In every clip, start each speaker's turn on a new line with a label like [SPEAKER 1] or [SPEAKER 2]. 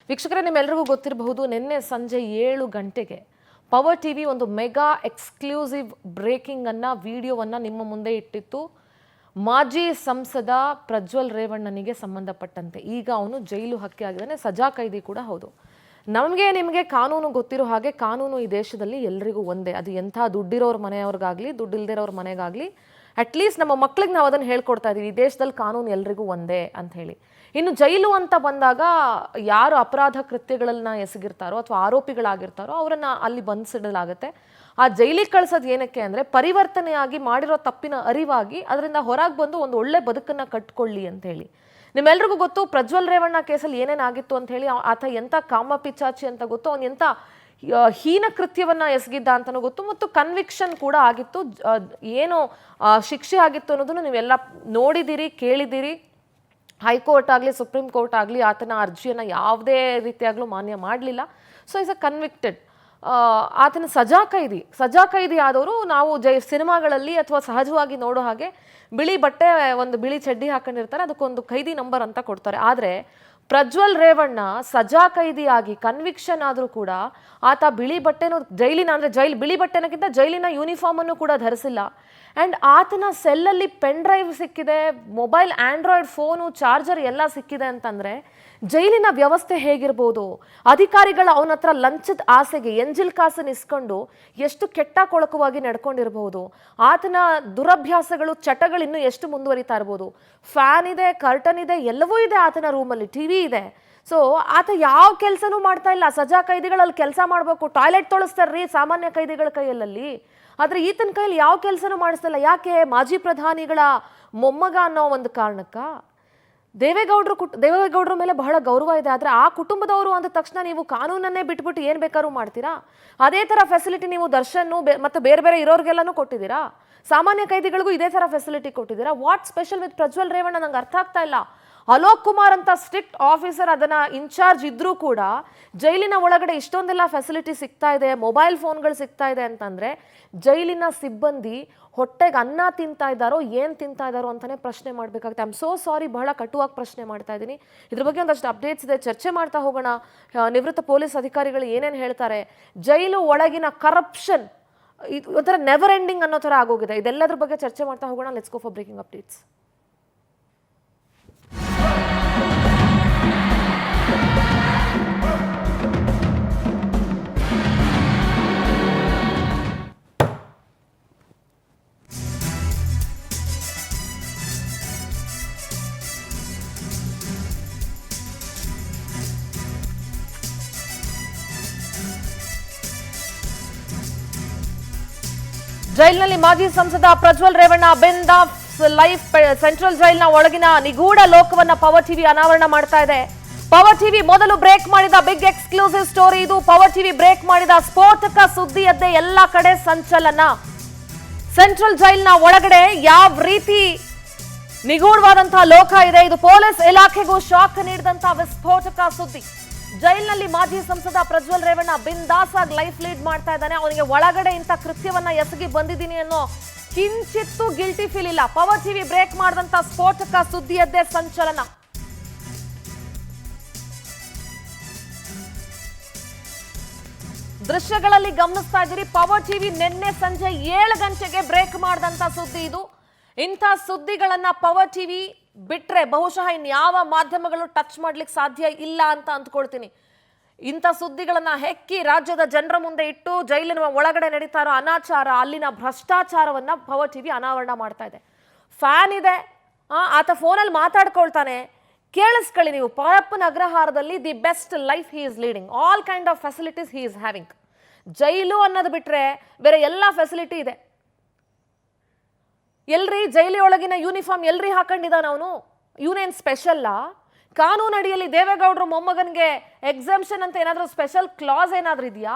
[SPEAKER 1] ವೀಕ್ಷಕರೇ, ನಿಮ್ಮೆಲ್ಲರಿಗೂ ಗೊತ್ತಿರಬಹುದು, ನಿನ್ನೆ ಸಂಜೆ 7 ಗಂಟೆಗೆ ಪವರ್ ಟಿವಿ ಒಂದು ಮೆಗಾ ಎಕ್ಸ್ಕ್ಲೂಸಿವ್ ಬ್ರೇಕಿಂಗ್ ಅನ್ನ ವಿಡಿಯೋವನ್ನ ನಿಮ್ಮ ಮುಂದೆ ಇಟ್ಟಿತ್ತು. ಮಾಜಿ ಸಂಸದ ಪ್ರಜ್ವಲ್ ರೇವಣ್ಣನಿಗೆ ಸಂಬಂಧಪಟ್ಟಂತೆ ಈಗ ಅವನು ಜೈಲು ಹಕ್ಕಿ ಆಗಿದ್ದಾನೆ, ಸಜಾ ಕೈದಿ ಕೂಡ ಹೌದು. ನಮಗೆ ನಿಮಗೆ ಕಾನೂನು ಗೊತ್ತಿರೋ ಹಾಗೆ ಕಾನೂನು ಈ ದೇಶದಲ್ಲಿ ಎಲ್ರಿಗೂ ಒಂದೇ. ಅದು ಎಂಥ ದುಡ್ಡಿರೋರ ಮನೆಯವ್ರಿಗಾಗಲಿ ದುಡ್ಡಿಲ್ದಿರೋರ ಮನೆಗಾಗಲಿ ಅಟ್ಲೀಸ್ಟ್ ನಮ್ಮ ಮಕ್ಕಳಿಗೆ ನಾವು ಅದನ್ನು ಹೇಳ್ಕೊಡ್ತಾ ಇದ್ದೀವಿ, ಈ ದೇಶದಲ್ಲಿ ಕಾನೂನು ಎಲ್ರಿಗೂ ಒಂದೇ ಅಂತ ಹೇಳಿ. ಇನ್ನು ಜೈಲು ಅಂತ ಬಂದಾಗ ಯಾರು ಅಪರಾಧ ಕೃತ್ಯಗಳನ್ನ ಎಸಗಿರ್ತಾರೋ ಅಥವಾ ಆರೋಪಿಗಳಾಗಿರ್ತಾರೋ ಅವರನ್ನು ಅಲ್ಲಿ ಬಂಧಿಸಿಡಲಾಗುತ್ತೆ. ಆ ಜೈಲಿಗೆ ಕಳ್ಸೋದು ಏನಕ್ಕೆ ಅಂದರೆ ಪರಿವರ್ತನೆಯಾಗಿ ಮಾಡಿರೋ ತಪ್ಪಿನ ಅರಿವಾಗಿ ಅದರಿಂದ ಹೊರಗೆ ಬಂದು ಒಂದು ಒಳ್ಳೆ ಬದುಕನ್ನು ಕಟ್ಕೊಳ್ಳಿ ಅಂತ ಹೇಳಿ. ನಿಮ್ಮೆಲ್ರಿಗೂ ಗೊತ್ತು ಪ್ರಜ್ವಲ್ ರೇವಣ್ಣ ಕೇಸಲ್ಲಿ ಏನೇನಾಗಿತ್ತು ಅಂತ ಹೇಳಿ. ಆತ ಎಂಥ ಕಾಮ ಪಿಚಾಚಿ ಅಂತ ಗೊತ್ತು, ಅವನು ಎಂಥ ಹೀನ ಕೃತ್ಯವನ್ನ ಎಸಗಿದ್ದ ಅಂತಲೂ ಗೊತ್ತು, ಮತ್ತು ಕನ್ವಿಕ್ಷನ್ ಕೂಡ ಆಗಿತ್ತು. ಏನು ಶಿಕ್ಷೆ ಆಗಿತ್ತು ಅನ್ನೋದನ್ನು ನೀವೆಲ್ಲ ನೋಡಿದ್ದೀರಿ, ಕೇಳಿದ್ದೀರಿ. ಹೈಕೋರ್ಟ್ ಆಗಲಿ ಸುಪ್ರೀಂ ಕೋರ್ಟ್ ಆಗಲಿ ಆತನ ಅರ್ಜಿಯನ್ನು ಯಾವುದೇ ರೀತಿಯಾಗಲೂ ಮಾನ್ಯ ಮಾಡಲಿಲ್ಲ. So is a convicted. ಆತನ ಸಜಾ ಕೈದಿ ಆದವರು ನಾವು ಸಿನಿಮಾಗಳಲ್ಲಿ ಅಥವಾ ಸಹಜವಾಗಿ ನೋಡೋ ಹಾಗೆ ಬಿಳಿ ಬಟ್ಟೆ, ಒಂದು ಬಿಳಿ ಚಡ್ಡಿ ಹಾಕೊಂಡಿರ್ತಾರೆ, ಅದಕ್ಕೊಂದು ಖೈದಿ ನಂಬರ್ ಅಂತ ಕೊಡ್ತಾರೆ. ಆದರೆ ಪ್ರಜ್ವಲ್ ರೇವಣ್ಣ ಸಜಾ ಕೈದಿಯಾಗಿ ಕನ್ವಿಕ್ಷನ್ ಆದರೂ ಕೂಡ ಆತ ಬಿಳಿ ಬಟ್ಟೆನೂ ಬಿಳಿ ಬಟ್ಟೆನಕ್ಕಿಂತ ಜೈಲಿನ ಯೂನಿಫಾರ್ಮನ್ನು ಕೂಡ ಧರಿಸಿಲ್ಲ. ಆ್ಯಂಡ್ ಆತನ ಸೆಲ್ಲಲ್ಲಿ ಪೆನ್ ಡ್ರೈವ್ ಸಿಕ್ಕಿದೆ, ಮೊಬೈಲ್, ಆಂಡ್ರಾಯ್ಡ್ ಫೋನು, ಚಾರ್ಜರ್ ಎಲ್ಲ ಸಿಕ್ಕಿದೆ ಅಂತಂದರೆ ಜೈಲಿನ ವ್ಯವಸ್ಥೆ ಹೇಗಿರ್ಬೋದು? ಅಧಿಕಾರಿಗಳ ಅವನ ಹತ್ರ ಲಂಚದ ಆಸೆಗೆ ಎಂಜಿಲ್ ಕಾಸನ್ನು ಇಸ್ಕೊಂಡು ಎಷ್ಟು ಕೆಟ್ಟ ಕೊಳಕವಾಗಿ ನಡ್ಕೊಂಡಿರ್ಬೋದು. ಆತನ ದುರಭ್ಯಾಸಗಳು, ಚಟಗಳು ಇನ್ನೂ ಎಷ್ಟು ಮುಂದುವರಿತಾ ಇರ್ಬೋದು. ಫ್ಯಾನ್ ಇದೆ, ಕರ್ಟನ್ ಇದೆ, ಎಲ್ಲವೂ ಇದೆ ಆತನ ರೂಮಲ್ಲಿ, ಟಿವಿ ಇದೆ. ಸೊ ಆತ ಯಾವ ಕೆಲಸನೂ ಮಾಡ್ತಾ ಇಲ್ಲ. ಸಜಾ ಕೈದಿಗಳಲ್ಲಿ ಕೆಲಸ ಮಾಡಬೇಕು, ಟಾಯ್ಲೆಟ್ ತೊಳಸ್ತಾರ್ರಿ ಸಾಮಾನ್ಯ ಕೈದಿಗಳ ಕೈಯಲ್ಲಿ. ಆದರೆ ಈತನ ಕೈಯಲ್ಲಿ ಯಾವ ಕೆಲಸನೂ ಮಾಡಿಸ್ತಿಲ್ಲ. ಯಾಕೆ? ಮಾಜಿ ಪ್ರಧಾನಿಗಳ ಮೊಮ್ಮಗ ಅನ್ನೋ ಒಂದು ಕಾರಣಕ್ಕ. ದೇವೇಗೌಡರ ಮೇಲೆ ಬಹಳ ಗೌರವ ಇದೆ, ಆದರೆ ಆ ಕುಟುಂಬದವರು ಅಂದ ತಕ್ಷಣ ನೀವು ಕಾನೂನನ್ನೇ ಬಿಟ್ಬಿಟ್ಟು ಏನು ಬೇಕಾದ್ರೂ ಮಾಡ್ತೀರಾ? ಅದೇ ಥರ ಫೆಸಿಲಿಟಿ ನೀವು ದರ್ಶನ್ ಮತ್ತು ಬೇರೆ ಇರೋರಿಗೆಲ್ಲನೂ ಕೊಟ್ಟಿದ್ದೀರಾ. ಸಾಮಾನ್ಯ ಕೈದಿಗಳಿಗೂ ಇದೇ ಥರ ಫೆಸಿಲಿಟಿ ಕೊಟ್ಟಿದ್ದೀರಾ. What special with Prajwal Revanna? ನಂಗೆ ಅರ್ಥ ಆಗ್ತಾ ಇಲ್ಲ. ಅಲೋಕ್ ಕುಮಾರ್ ಅಂತ ಸ್ಟ್ರಿಕ್ಟ್ ಆಫೀಸರ್ ಅದನ್ನ ಇನ್ಚಾರ್ಜ್ ಇದ್ರೂ ಕೂಡ ಜೈಲಿನ ಒಳಗಡೆ ಇಷ್ಟೊಂದೆಲ್ಲ ಫೆಸಿಲಿಟಿ ಸಿಗ್ತಾ ಇದೆ, ಮೊಬೈಲ್ ಫೋನ್ಗಳು ಸಿಗ್ತಾ ಇದೆ ಅಂತಂದ್ರೆ ಜೈಲಿನ ಸಿಬ್ಬಂದಿ ಹೊಟ್ಟೆಗೆ ಅನ್ನ ತಿಂತಾ ಇದ್ದಾರೋ ಏನು ತಿಂತಾ ಇದ್ದಾರೋ ಅಂತಾನೆ ಪ್ರಶ್ನೆ ಮಾಡಬೇಕಾಗುತ್ತೆ. ಐ ಆಮ್ ಸೋ ಸಾರಿ, ಬಹಳ ಕಟುವಾಗಿ ಪ್ರಶ್ನೆ ಮಾಡ್ತಾ ಇದ್ದೀನಿ. ಇದ್ರ ಬಗ್ಗೆ ಒಂದಷ್ಟು ಅಪ್ಡೇಟ್ಸ್ ಇದೆ, ಚರ್ಚೆ ಮಾಡ್ತಾ ಹೋಗೋಣ. ನಿವೃತ್ತ ಪೊಲೀಸ್ ಅಧಿಕಾರಿಗಳು ಏನೇನು ಹೇಳ್ತಾರೆ, ಜೈಲು ಒಳಗಿನ ಕರಪ್ಷನ್ ಒಂಥರ ನೆವರ್ ಎಂಡಿಂಗ್ ಅನ್ನೋ ಥರ ಆಗೋಗಿದೆ. ಇದೆಲ್ಲದ್ರ ಬಗ್ಗೆ ಚರ್ಚೆ ಮಾಡ್ತಾ ಹೋಗೋಣ. Let's go for breaking updates. ಜೈಲಿನಲ್ಲಿ ಮಾಜಿ ಸಂಸದ ಪ್ರಜ್ವಲ್ ರೇವಣ್ಣ ಬಿಂದಾಸ್ ಲೈಫ್. ಸೆಂಟ್ರಲ್ ಜೈಲ್ನ ಒಳಗಿನ ನಿಗೂಢ ಲೋಕವನ್ನ ಪವರ್ ಟಿವಿ ಅನಾವರಣ ಮಾಡ್ತಾ ಇದೆ. ಪವರ್ ಟಿವಿ ಮೊದಲು ಬ್ರೇಕ್ ಮಾಡಿದ ಬಿಗ್ ಎಕ್ಸ್ಕ್ಲೂಸಿವ್ ಸ್ಟೋರಿ ಇದು. ಪವರ್ ಟಿವಿ ಬ್ರೇಕ್ ಮಾಡಿದ ಸ್ಫೋಟಕ ಸುದ್ದಿಯದ್ದೇ ಎಲ್ಲ ಕಡೆ ಸಂಚಲನ. ಸೆಂಟ್ರಲ್ ಜೈಲ್ನ ಒಳಗಡೆ ಯಾವ ರೀತಿ ನಿಗೂಢವಾದಂತಹ ಲೋಕ ಇದೆ, ಇದು ಪೊಲೀಸ್ ಇಲಾಖೆಗೂ ಶಾಕ್ ನೀಡಿದಂತಹ ವಿಸ್ಫೋಟಕ ಸುದ್ದಿ. ಜೈಲಿನಲ್ಲಿ ಮಾಜಿ ಸಂಸದ ಪ್ರಜ್ವಲ್ ರೇವಣ್ಣ ಬಿಂದಾಸ್ ಆಗಿ ಲೈಫ್ ಲೀಡ್ ಮಾಡ್ತಾ ಇದ್ದಾನೆ. ಅವನಿಗೆ ಒಳಗಡೆ ಇಂಥ ಕೃತ್ಯವನ್ನ ಎಸಗಿ ಬಂದಿದ್ದೀನಿ ಅನ್ನೋ ಕಿಂಚಿತ್ತೂ ಗಿಲ್ಟಿ ಫೀಲ್ ಇಲ್ಲ. ಪವರ್ ಟಿವಿ ಬ್ರೇಕ್ ಮಾಡಿದಂತ ಸ್ಫೋಟಕ ಸುದ್ದಿಯದ್ದೇ ಸಂಚಲನ. ದೃಶ್ಯಗಳಲ್ಲಿ ಗಮನಿಸ್ತಾ ಇದ್ದೀರಿ, ಪವರ್ ಟಿವಿ ನಿನ್ನೆ ಸಂಜೆ 7 ಗಂಟೆಗೆ ಬ್ರೇಕ್ ಮಾಡಿದಂತ ಸುದ್ದಿ ಇದು. ಇಂಥ ಸುದ್ದಿಗಳನ್ನ ಪವರ್ ಟಿವಿ ಬಿಟ್ರೆ ಬಹುಶಃ ಇನ್ಯಾವ ಮಾಧ್ಯಮಗಳು ಟಚ್ ಮಾಡ್ಲಿಕ್ಕೆ ಸಾಧ್ಯ ಇಲ್ಲ ಅಂತ ಅಂದ್ಕೊಳ್ತೀನಿ. ಇಂಥ ಸುದ್ದಿಗಳನ್ನ ಹೆಕ್ಕಿ ರಾಜ್ಯದ ಜನರ ಮುಂದೆ ಇಟ್ಟು ಜೈಲಿನ ಒಳಗಡೆ ನಡೀತಾ ಇರೋ ಅನಾಚಾರ, ಅಲ್ಲಿನ ಭ್ರಷ್ಟಾಚಾರವನ್ನ ಪವರ್ ಟಿವಿ ಅನಾವರಣ ಮಾಡ್ತಾ ಇದೆ. ಫ್ಯಾನ್ ಇದೆ, ಆತ ಫೋನಲ್ಲಿ ಮಾತಾಡ್ಕೊಳ್ತಾನೆ, ಕೇಳಿಸ್ಕೊಳ್ಳಿ ನೀವು. ಪರಪ್ಪನ ಅಗ್ರಹಾರದಲ್ಲಿ the best life he is leading, all kind of facilities he is having. ಜೈಲು ಅನ್ನೋದು ಬಿಟ್ರೆ ಬೇರೆ ಎಲ್ಲ ಫೆಸಿಲಿಟಿ ಇದೆ. ಎಲ್ರಿ ಜೈಲಿ ಒಳಗಿನ ಯೂನಿಫಾರ್ಮ್ ಎಲ್ರಿ ಹಾಕೊಂಡಿದ್ದಾನ ಅವನು? ಇವನೇನು ಸ್ಪೆಷಲ್ಲ? ಕಾನೂನು ಅಡಿಯಲ್ಲಿ ದೇವೇಗೌಡರ ಮೊಮ್ಮಗನಿಗೆ ಎಕ್ಸಂಪ್ಷನ್ ಅಂತ ಏನಾದರೂ ಸ್ಪೆಷಲ್ ಕ್ಲಾಸ್ ಏನಾದರೂ ಇದೆಯಾ?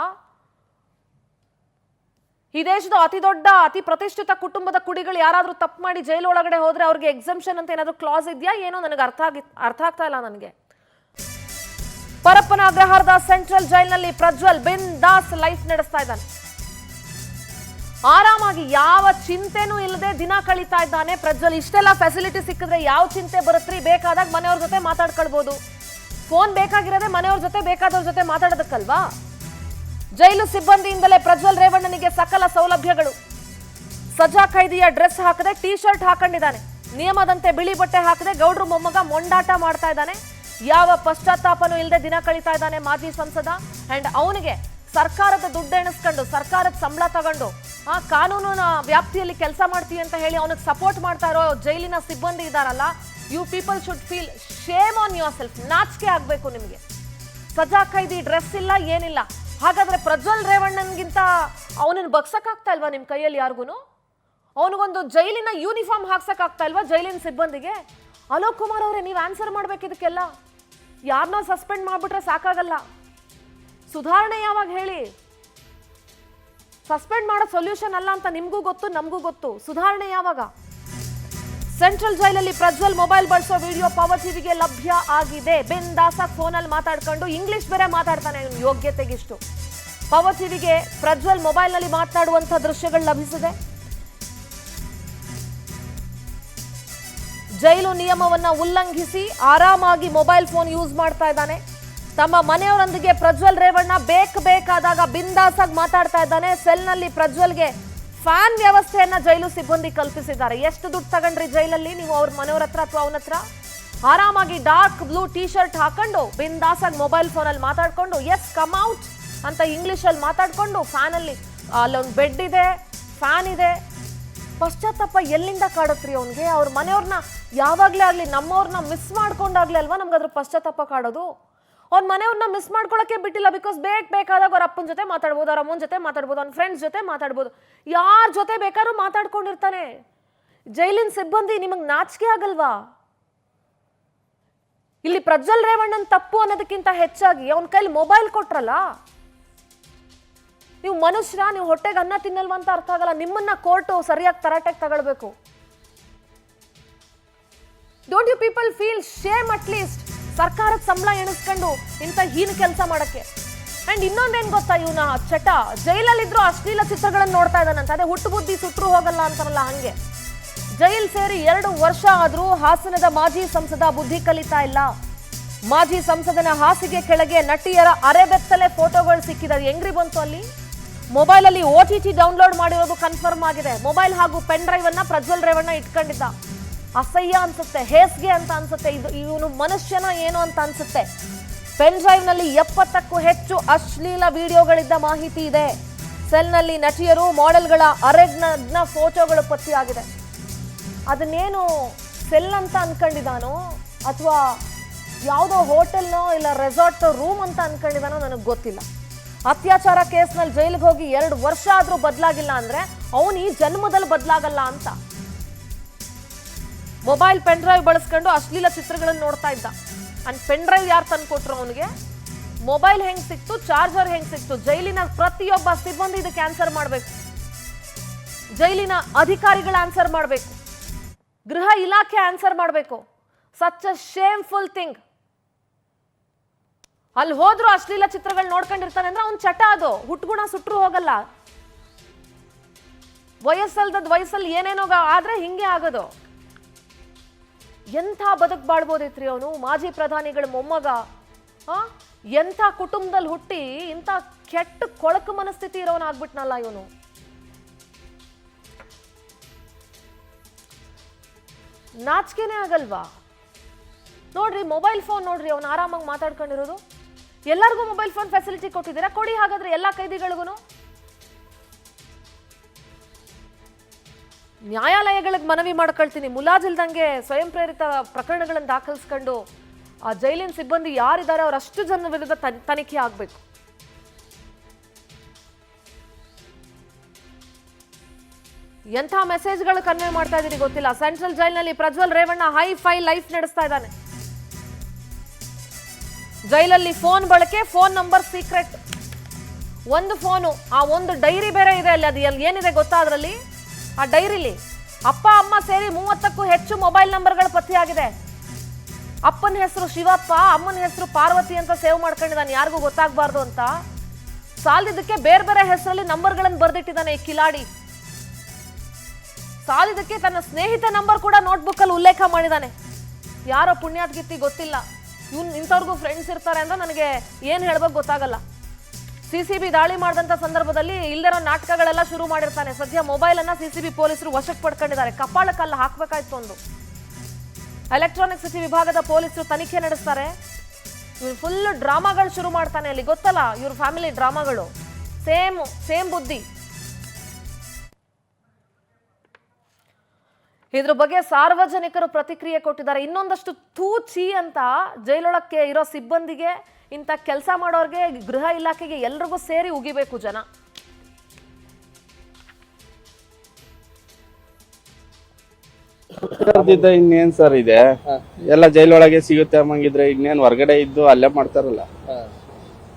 [SPEAKER 1] ಈ ದೇಶದ ಅತಿ ದೊಡ್ಡ ಅತಿ ಪ್ರತಿಷ್ಠಿತ ಕುಟುಂಬದ ಕುಡಿಗಳು ಯಾರಾದರೂ ತಪ್ಪು ಮಾಡಿ ಜೈಲು ಒಳಗಡೆ ಹೋದ್ರೆ ಅವ್ರಿಗೆ ಎಕ್ಸಂಪ್ಷನ್ ಅಂತ ಏನಾದರೂ ಕ್ಲಾಸ್ ಇದೆಯಾ? ಏನೋ ನನಗೆ ಅರ್ಥ ಆಗ್ತಾ ಇಲ್ಲ ನನಗೆ. ಪರಪ್ಪನ ಅಗ್ರಹಾರದ ಸೆಂಟ್ರಲ್ ಜೈಲ್ನಲ್ಲಿ ಪ್ರಜ್ವಲ್ ಬಿಂದಾಸ್ ಲೈಫ್ ನಡೆಸ್ತಾ ಇದ್ದಾನೆ. ಆರಾಮಾಗಿ ಯಾವ ಚಿಂತೆನೂ ಇಲ್ಲದೆ ದಿನ ಕಳೀತಾ ಇದ್ದಾನೆ ಪ್ರಜ್ವಲ್. ಇಷ್ಟೆಲ್ಲ ಫೆಸಿಲಿಟಿ ಸಿಕ್ಕಿದ್ರೆ ಯಾವ ಚಿಂತೆ ಬರುತ್ತ್ರಿ? ಬೇಕಾದಾಗ ಮನೆಯವ್ರ ಜೊತೆ ಮಾತಾಡ್ಕೊಳ್ಬಹುದು. ಫೋನ್ ಬೇಕಾಗಿರೋದೇ ಮನೆಯವ್ರ ಜೊತೆ ಬೇಕಾದವ್ರ ಜೊತೆ ಮಾತಾಡೋದಕ್ಕಲ್ವಾ? ಜೈಲು ಸಿಬ್ಬಂದಿಯಿಂದಲೇ ಪ್ರಜ್ವಲ್ ರೇವಣ್ಣನಿಗೆ ಸಕಲ ಸೌಲಭ್ಯಗಳು. ಸಜಾ ಖೈದಿಯ ಡ್ರೆಸ್ ಹಾಕದೆ ಟೀ ಶರ್ಟ್ ಹಾಕೊಂಡಿದ್ದಾನೆ. ನಿಯಮದಂತೆ ಬಿಳಿ ಬಟ್ಟೆ ಹಾಕದೆ ಗೌಡ್ರು ಮೊಮ್ಮಗ ಮೊಂಡಾಟ ಮಾಡ್ತಾ ಇದ್ದಾನೆ. ಯಾವ ಪಶ್ಚಾತ್ತಾಪನೂ ಇಲ್ಲದೆ ದಿನ ಕಳೀತಾ ಇದ್ದಾನೆ ಮಾಜಿ ಸಂಸದ. ಅಂಡ್ ಅವನಿಗೆ ಸರ್ಕಾರದ ದುಡ್ಡು ಎಣಿಸ್ಕೊಂಡು ಸರ್ಕಾರದ ಸಂಬಳ ತಗೊಂಡು ಕಾನೂನಿನ ವ್ಯಾಪ್ತಿಯಲ್ಲಿ ಕೆಲಸ ಮಾಡ್ತೀವಿ ಅಂತ ಹೇಳಿ ಅವನಿಗೆ ಸಪೋರ್ಟ್ ಮಾಡ್ತಾ ಇರೋ ಜೈಲಿನ ಸಿಬ್ಬಂದಿ ಇದ್ದಾರಲ್ಲ, you people should feel shame on yourself. ನಾಚಿಕೆ ಆಗ್ಬೇಕು ನಿಮಗೆ. ಸಜಾ ಖೈದಿ ಡ್ರೆಸ್ ಇಲ್ಲ, ಏನಿಲ್ಲ. ಹಾಗಾದ್ರೆ ಪ್ರಜ್ವಲ್ ರೇವಣ್ಣನ್ಗಿಂತ ಅವನನ್ನು ಬಗ್ಸಕ್ಕಾಗ್ತಾ ಇಲ್ವಾ ನಿಮ್ ಕೈಯಲ್ಲಿ ಯಾರಿಗೂ? ಅವನಿಗೊಂದು ಜೈಲಿನ ಯೂನಿಫಾರ್ಮ್ ಹಾಕ್ಸಕ್ಕಾಗ್ತಾ ಇಲ್ವಾ ಜೈಲಿನ ಸಿಬ್ಬಂದಿಗೆ? ಅಲೋಕ್ ಕುಮಾರ್ ಅವರೇ, ನೀವು ಆನ್ಸರ್ ಮಾಡ್ಬೇಕು ಇದಕ್ಕೆಲ್ಲ. ಯಾರನ್ನೋ ಸಸ್ಪೆಂಡ್ ಮಾಡ್ಬಿಟ್ರೆ ಸಾಕಾಗಲ್ಲ. ಸುಧಾರಣೆ ಯಾವಾಗ ಹೇಳಿ? ಸಸ್ಪೆಂಡ್ ಮಾಡೋ ಸೊಲ್ಯೂಷನ್ ಅಲ್ಲ ಅಂತ ನಿಮ್ಗೂ ಗೊತ್ತು, ನಮಗೂ ಗೊತ್ತು. ಸುಧಾರಣೆ ಯಾವಾಗ? ಸೆಂಟ್ರಲ್ ಜೈಲಲ್ಲಿ ಪ್ರಜ್ವಲ್ ಮೊಬೈಲ್ ಬಳಸೋ ವಿಡಿಯೋ ಪವರ್ ಟಿವಿಗೆ ಲಭ್ಯ ಆಗಿದೆ. ಬಿಂದಾಸಾಗಿ ಫೋನಲ್ಲಿ ಮಾತಾಡ್ಕೊಂಡು ಇಂಗ್ಲಿಷ್ ಬೇರೆ ಮಾತಾಡ್ತಾನೆ. ಯೋಗ್ಯತೆಗಿಷ್ಟು. ಪವರ್ ಟಿವಿಗೆ ಪ್ರಜ್ವಲ್ ಮೊಬೈಲ್ನಲ್ಲಿ ಮಾತನಾಡುವಂತಹ ದೃಶ್ಯಗಳು ಲಭಿಸಿದೆ. ಜೈಲು ನಿಯಮವನ್ನ ಉಲ್ಲಂಘಿಸಿ ಆರಾಮಾಗಿ ಮೊಬೈಲ್ ಫೋನ್ ಯೂಸ್ ಮಾಡ್ತಾ ಇದ್ದಾನೆ. ತಮ್ಮ ಮನೆಯವರೊಂದಿಗೆ ಪ್ರಜ್ವಲ್ ರೇವಣ್ಣ ಬೇಕಾದಾಗ ಬಿಂದಾಸಾಗಿ ಮಾತಾಡ್ತಾ ಇದ್ದಾನೆ. ಸೆಲ್ನಲ್ಲಿ ಪ್ರಜ್ವಲ್ಗೆ ಫ್ಯಾನ್ ವ್ಯವಸ್ಥೆಯನ್ನ ಜೈಲು ಸಿಬ್ಬಂದಿ ಕಲ್ಪಿಸಿದ್ದಾರೆ. ಎಷ್ಟು ದುಡ್ಡು ತಗೊಂಡ್ರಿ ಜೈಲಲ್ಲಿ ನೀವು ಅವ್ರ ಮನೆಯವ್ರ ಹತ್ರ ಅಥವಾ ಅವನ ಹತ್ರ? ಆರಾಮಾಗಿ ಡಾರ್ಕ್ ಬ್ಲೂ ಟೀ ಶರ್ಟ್ ಹಾಕೊಂಡು ಬಿಂದಾಸಾಗಿ ಮೊಬೈಲ್ ಫೋನಲ್ಲಿ ಮಾತಾಡ್ಕೊಂಡು ಎಸ್ ಕಮ್ ಔಟ್ ಅಂತ ಇಂಗ್ಲಿಷಲ್ಲಿ ಮಾತಾಡ್ಕೊಂಡು ಫ್ಯಾನಲ್ಲಿ ಅಲ್ಲೊಂದು ಬೆಡ್ ಇದೆ, ಫ್ಯಾನ್ ಇದೆ. ಪಶ್ಚಾತ್ತಾಪ ಎಲ್ಲಿಂದ ಕಾಡುತ್ರಿ ಅವನಿಗೆ? ಅವ್ರ ಮನೆಯವ್ರನ್ನ ಯಾವಾಗಲೇ ಆಗಲಿ ನಮ್ಮವ್ರನ್ನ ಮಿಸ್ ಮಾಡ್ಕೊಂಡಾಗ್ಲೇ ಅಲ್ವಾ ನಮ್ಗೆ ಅದ್ರ ಪಶ್ಚಾತ್ತಾಪ ಕಾಡೋದು. ಅವ್ನ ಮನೆಯವ್ರನ್ನ ಮಿಸ್ ಮಾಡ್ಕೊಳಕ್ಕೆ ಬಿಟ್ಟಿಲ್ಲ. ಬಿಕಾಸ್ ಬೇಕಾದಾಗ ಅವ್ರ ಅಪ್ಪನ ಜೊತೆ ಮಾತಾಡ್ಬೋದು, ಅವ್ರ ಅಮ್ಮನ ಜೊತೆ ಮಾತಾಡ್ಬೋದು, ಅವ್ನ ಫ್ರೆಂಡ್ಸ್ ಜೊತೆ ಮಾತಾಡ್ಬೋದು, ಯಾರ ಜೊತೆ ಬೇಕಾದ್ರೂ ಮಾತಾಡ್ಕೊಂಡಿರ್ತಾನೆ. ಜೈಲಿನ ಸಿಬ್ಬಂದಿ ನಿಮಗೆ ನಾಚಿಕೆ ಆಗಲ್ವಾ? ಇಲ್ಲಿ ಪ್ರಜ್ವಲ್ ರೇವಣ್ಣನ್ ತಪ್ಪು ಅನ್ನೋದಕ್ಕಿಂತ ಹೆಚ್ಚಾಗಿ ಅವನ ಕೈಲಿ ಮೊಬೈಲ್ ಕೊಟ್ರಲ್ಲ. ನೀವು ಮನುಷ್ಯರ, ನೀವು ಹೊಟ್ಟೆಗೆ ಅನ್ನ ತಿನ್ನಲ್ವಾ ಅಂತ ಅರ್ಥ ಆಗಲ್ಲ. ನಿಮ್ಮನ್ನ ಕೋರ್ಟು ಸರಿಯಾಗಿ ತರಾಟೆಗೆ ತಗೊಳ್ಬೇಕು. Don't you people feel shame at least? ಸರ್ಕಾರದ ಸಂಬಳ ಎಣಿಸ್ಕೊಂಡು ಇಂಥ ಹೀನ ಕೆಲಸ ಮಾಡಕ್ಕೆ. ಅಂಡ್ ಇನ್ನೊಂದೇನ್ ಗೊತ್ತಾ, ಇವನ ಚಟ ಜೈಲಲ್ಲಿದ್ರು ಅಶ್ಲೀಲ ಚಿತ್ರಗಳನ್ನು ನೋಡ್ತಾ ಇದ್ದಾನಂತ. ಅದೇ ಹುಟ್ಟು ಬುದ್ಧಿ ಸುಟ್ರು ಹೋಗಲ್ಲ ಅಂತಾರಲ್ಲ ಹಂಗೆ. ಜೈಲ್ ಸೇರಿ 2 ವರ್ಷ ಆದ್ರೂ ಹಾಸನದ ಮಾಜಿ ಸಂಸದ ಬುದ್ಧಿ ಕಲಿತಾ ಇಲ್ಲ. ಮಾಜಿ ಸಂಸದನ ಹಾಸಿಗೆ ಕೆಳಗೆ ನಟಿಯರ ಅರೆಬೆತ್ತಲೆ ಫೋಟೋಗಳು ಸಿಕ್ಕಿದೆ. ಹೆಂಗ್ರಿ ಬಂತು ಅಲ್ಲಿ? ಮೊಬೈಲ್ ಅಲ್ಲಿ OTT ಡೌನ್ಲೋಡ್ ಮಾಡಿರೋದು ಕನ್ಫರ್ಮ್ ಆಗಿದೆ. ಮೊಬೈಲ್ ಹಾಗೂ ಪೆನ್ ಡ್ರೈವ್ ಅನ್ನ ಪ್ರಜ್ವಲ್ ರೇವಣ್ಣ ಇಟ್ಕೊಂಡಿದ್ದ. ಅಸಹ್ಯ ಅನ್ಸುತ್ತೆ, ಹೇಸ್ಗೆ ಅಂತ ಅನ್ಸುತ್ತೆ. ಇವನು ಮನುಷ್ಯನ ಏನು ಅಂತ ಅನ್ಸುತ್ತೆ. ಪೆನ್ ಡ್ರೈವ್ ನಲ್ಲಿ 70ಕ್ಕೂ ಹೆಚ್ಚು ಅಶ್ಲೀಲ ವಿಡಿಯೋಗಳಿದ್ದ ಮಾಹಿತಿ ಇದೆ. ಸೆಲ್ನಲ್ಲಿ ನಟಿಯರು, ಮಾಡೆಲ್ಗಳ ಅರೆಗ್ನ ಫೋಟೋಗಳು ಪತ್ತೆಯಾಗಿದೆ. ಅದನ್ನೇನು ಸೆಲ್ ಅಂತ ಅನ್ಕೊಂಡಿದ್ದಾನೋ ಅಥವಾ ಯಾವುದೋ ಹೋಟೆಲ್ನೋ ಇಲ್ಲ ರೆಸಾರ್ಟ್ ರೂಮ್ ಅಂತ ಅನ್ಕೊಂಡಿದ್ದಾನೋ ನನಗೆ ಗೊತ್ತಿಲ್ಲ. ಅತ್ಯಾಚಾರ ಕೇಸ್ನಲ್ಲಿ ಜೈಲಿಗೆ ಹೋಗಿ 2 ವರ್ಷ ಆದ್ರೂ ಬದಲಾಗಿಲ್ಲ ಅಂದ್ರೆ ಅವನು ಈ ಜನ್ಮದಲ್ಲಿ ಬದಲಾಗಲ್ಲ ಅಂತ. ಮೊಬೈಲ್ ಪೆನ್ ಡ್ರೈವ್ ಬಳಸ್ಕೊಂಡು ಅಶ್ಲೀಲ ಚಿತ್ರಗಳನ್ನು ನೋಡ್ತಾ ಇದ್ದ. ಅಂಡ್ ಪೆನ್ ಡ್ರೈವ್ ಯಾರು ತಂದು ಕೊಟ್ರು ಅವನಿಗೆ? ಮೊಬೈಲ್ ಹೆಂಗ್ ಸಿಕ್ತು, ಚಾರ್ಜರ್ ಹೆಂಗ್ ಸಿಕ್ತು? ಜೈಲಿನ ಪ್ರತಿಯೊಬ್ಬ ಸಿಬ್ಬಂದಿ ಇದಕ್ಕೆ ಆನ್ಸರ್ ಮಾಡಬೇಕು. ಜೈಲಿನ ಅಧಿಕಾರಿಗಳ ಆನ್ಸರ್ ಮಾಡಬೇಕು. ಗೃಹ ಇಲಾಖೆ ಆನ್ಸರ್ ಮಾಡಬೇಕು. Such a shameful thing. ಅಲ್ಲಿ ಹೋದ್ರು ಅಶ್ಲೀಲ ಚಿತ್ರಗಳು ನೋಡ್ಕೊಂಡಿರ್ತಾನೆ ಅಂದ್ರೆ ಅವ್ನ್ ಚಟ. ಅದು ಹುಟ್ಗುಣ ಸುಟ್ರು ಹೋಗಲ್ಲ. ವಯಸ್ಸಲ್ದದ್ ವಯಸ್ಸಲ್ಲಿ ಏನೇನೋ ಆದ್ರೆ ಹಿಂಗೆ ಆಗೋದು. ಎಂಥ ಬದುಕು ಬಾಳ್ಬೋದಿತ್ರಿ ಅವನು. ಮಾಜಿ ಪ್ರಧಾನಿಗಳ ಮೊಮ್ಮಗ. ಎಂಥ ಕುಟುಂಬದಲ್ಲಿ ಹುಟ್ಟಿ ಇಂಥ ಕೆಟ್ಟ ಕೊಳಕು ಮನಸ್ಥಿತಿ ಇರೋನ್ ಆಗ್ಬಿಟ್ನಲ್ಲ ಇವನು. ನಾಚಿಕೆನೇ ಆಗಲ್ವಾ? ನೋಡ್ರಿ ಮೊಬೈಲ್ ಫೋನ್ ನೋಡ್ರಿ, ಅವನು ಆರಾಮಾಗಿ ಮಾತಾಡ್ಕೊಂಡಿರೋದು. ಎಲ್ಲರಿಗೂ ಮೊಬೈಲ್ ಫೋನ್ ಫೆಸಿಲಿಟಿ ಕೊಟ್ಟಿದ್ದೀರಾ? ಕೊಡಿ ಹಾಗಾದ್ರೆ ಎಲ್ಲಾ ಕೈದಿಗಳಿಗೂ. ನ್ಯಾಯಾಲಯಗಳಿಗೆ ಮನವಿ ಮಾಡ್ಕೊಳ್ತೀನಿ, ಮುಲಾಜಿಲ್ದಂಗೆ ಸ್ವಯಂ ಪ್ರೇರಿತ ಪ್ರಕರಣಗಳನ್ನು ದಾಖಲಿಸ್ಕೊಂಡು ಆ ಜೈಲಿನ ಸಿಬ್ಬಂದಿ ಯಾರಿದ್ದಾರೆ ಅವರಷ್ಟು ಜನ ವಿರುದ್ಧ ತನಿಖೆ ಆಗಬೇಕು. ಎಂಥ ಮೆಸೇಜ್ಗಳು ಕನ್ವೆ ಮಾಡ್ತಾ ಇದೀರಿ ಗೊತ್ತಿಲ್ಲ. ಸೆಂಟ್ರಲ್ ಜೈಲ್ನಲ್ಲಿ Prajwal Revanna hi fi life ನಡೆಸ್ತಾ ಇದ್ದಾನೆ. ಜೈಲಲ್ಲಿ ಫೋನ್ ಬಳಕೆ, ಫೋನ್ ನಂಬರ್ ಸೀಕ್ರೆಟ್. ಒಂದು ಫೋನು, ಆ ಒಂದು ಡೈರಿ ಬೇರೆ ಇದೆ ಅಲ್ಲಿ. ಅದು ಏನಿದೆ ಗೊತ್ತಾ ಅದರಲ್ಲಿ? ಆ ಡೈರಿಲಿ ಅಪ್ಪ ಅಮ್ಮ ಸೇರಿ 30ಕ್ಕೂ ಹೆಚ್ಚು ಮೊಬೈಲ್ ನಂಬರ್ಗಳು ಪತ್ತೆಯಾಗಿದೆ. ಅಪ್ಪನ ಹೆಸರು ಶಿವಪ್ಪ, ಅಮ್ಮನ ಹೆಸರು ಪಾರ್ವತಿ ಅಂತ ಸೇವ್ ಮಾಡ್ಕೊಂಡಿದ್ದಾನೆ, ಯಾರಿಗೂ ಗೊತ್ತಾಗಬಾರ್ದು ಅಂತ. ಸಾಲದಕ್ಕೆ ಬೇರೆ ಬೇರೆ ಹೆಸರಲ್ಲಿ ನಂಬರ್ಗಳನ್ನು ಬರೆದಿಟ್ಟಿದ್ದಾನೆ ಈ ಕಿಲಾಡಿ. ಸಾಲದಕ್ಕೆ ತನ್ನ ಸ್ನೇಹಿತ ನಂಬರ್ ಕೂಡ ನೋಟ್ಬುಕ್ ಅಲ್ಲಿ ಉಲ್ಲೇಖ ಮಾಡಿದ್ದಾನೆ. ಯಾರೋ ಪುಣ್ಯಾತ್ಗಿತ್ತಿ ಗೊತ್ತಿಲ್ಲ. ಇಂಥವ್ರಿಗೂ ಫ್ರೆಂಡ್ಸ್ ಇರ್ತಾರೆ ಅಂದ್ರೆ ನನಗೆ ಏನು ಹೇಳ್ಬೇಕು ಗೊತ್ತಾಗಲ್ಲ. CCB ದಾಳಿ ಮಾಡಿದಂಥ ಸಂದರ್ಭದಲ್ಲಿ ಇಲ್ಲದಿರೋ ನಾಟಕಗಳೆಲ್ಲ ಶುರು ಮಾಡಿರ್ತಾನೆ. ಸದ್ಯ ಮೊಬೈಲನ್ನು CCB ಪೊಲೀಸರು ವಶಕ್ಕೆ ಪಡ್ಕೊಂಡಿದ್ದಾರೆ. ಕಪಾಳಕ್ಕಲ್ಲ ಹಾಕಬೇಕಾಯ್ತು ಒಂದು. ಎಲೆಕ್ಟ್ರಾನಿಕ್ ಸಿಟಿ ವಿಭಾಗದ ಪೊಲೀಸರು ತನಿಖೆ ನಡೆಸ್ತಾರೆ. ಇವ್ರು ಫುಲ್ ಡ್ರಾಮಾಗಳು ಶುರು ಮಾಡ್ತಾನೆ ಅಲ್ಲಿ, ಗೊತ್ತಲ್ಲ ಇವ್ರ ಫ್ಯಾಮಿಲಿ ಡ್ರಾಮಾಗಳು. ಸೇಮ್ ಬುದ್ಧಿ. ಇದ್ರ ಬಗ್ಗೆ ಸಾರ್ವಜನಿಕರು ಪ್ರತಿಕ್ರಿಯೆ ಕೊಟ್ಟಿದ್ದಾರೆ. ಇನ್ನೊಂದಷ್ಟು ತೂಚಿ ಅಂತ ಜೈಲೊಳಕ್ಕೆ ಇರೋ ಸಿಬ್ಬಂದಿಗೆ, ಇಂಥ ಕೆಲಸ ಮಾಡೋರಿಗೆ, ಗೃಹ ಇಲಾಖೆಗೆ ಎಲ್ರಿಗೂ ಸೇರಿ ಉಗಿಬೇಕು ಜನ.
[SPEAKER 2] ಇನ್ನೇನ್ ಸರ್ ಇದೆ, ಎಲ್ಲ ಜೈಲೊಳಗೆ ಸಿಗುತ್ತೆ ಅಮ್ಮಂಗಿದ್ರೆ ಇನ್ನೇನ್ ಹೊರಗಡೆ ಇದ್ದು ಅಲ್ಲೇ ಮಾಡ್ತಾರಲ್ಲ.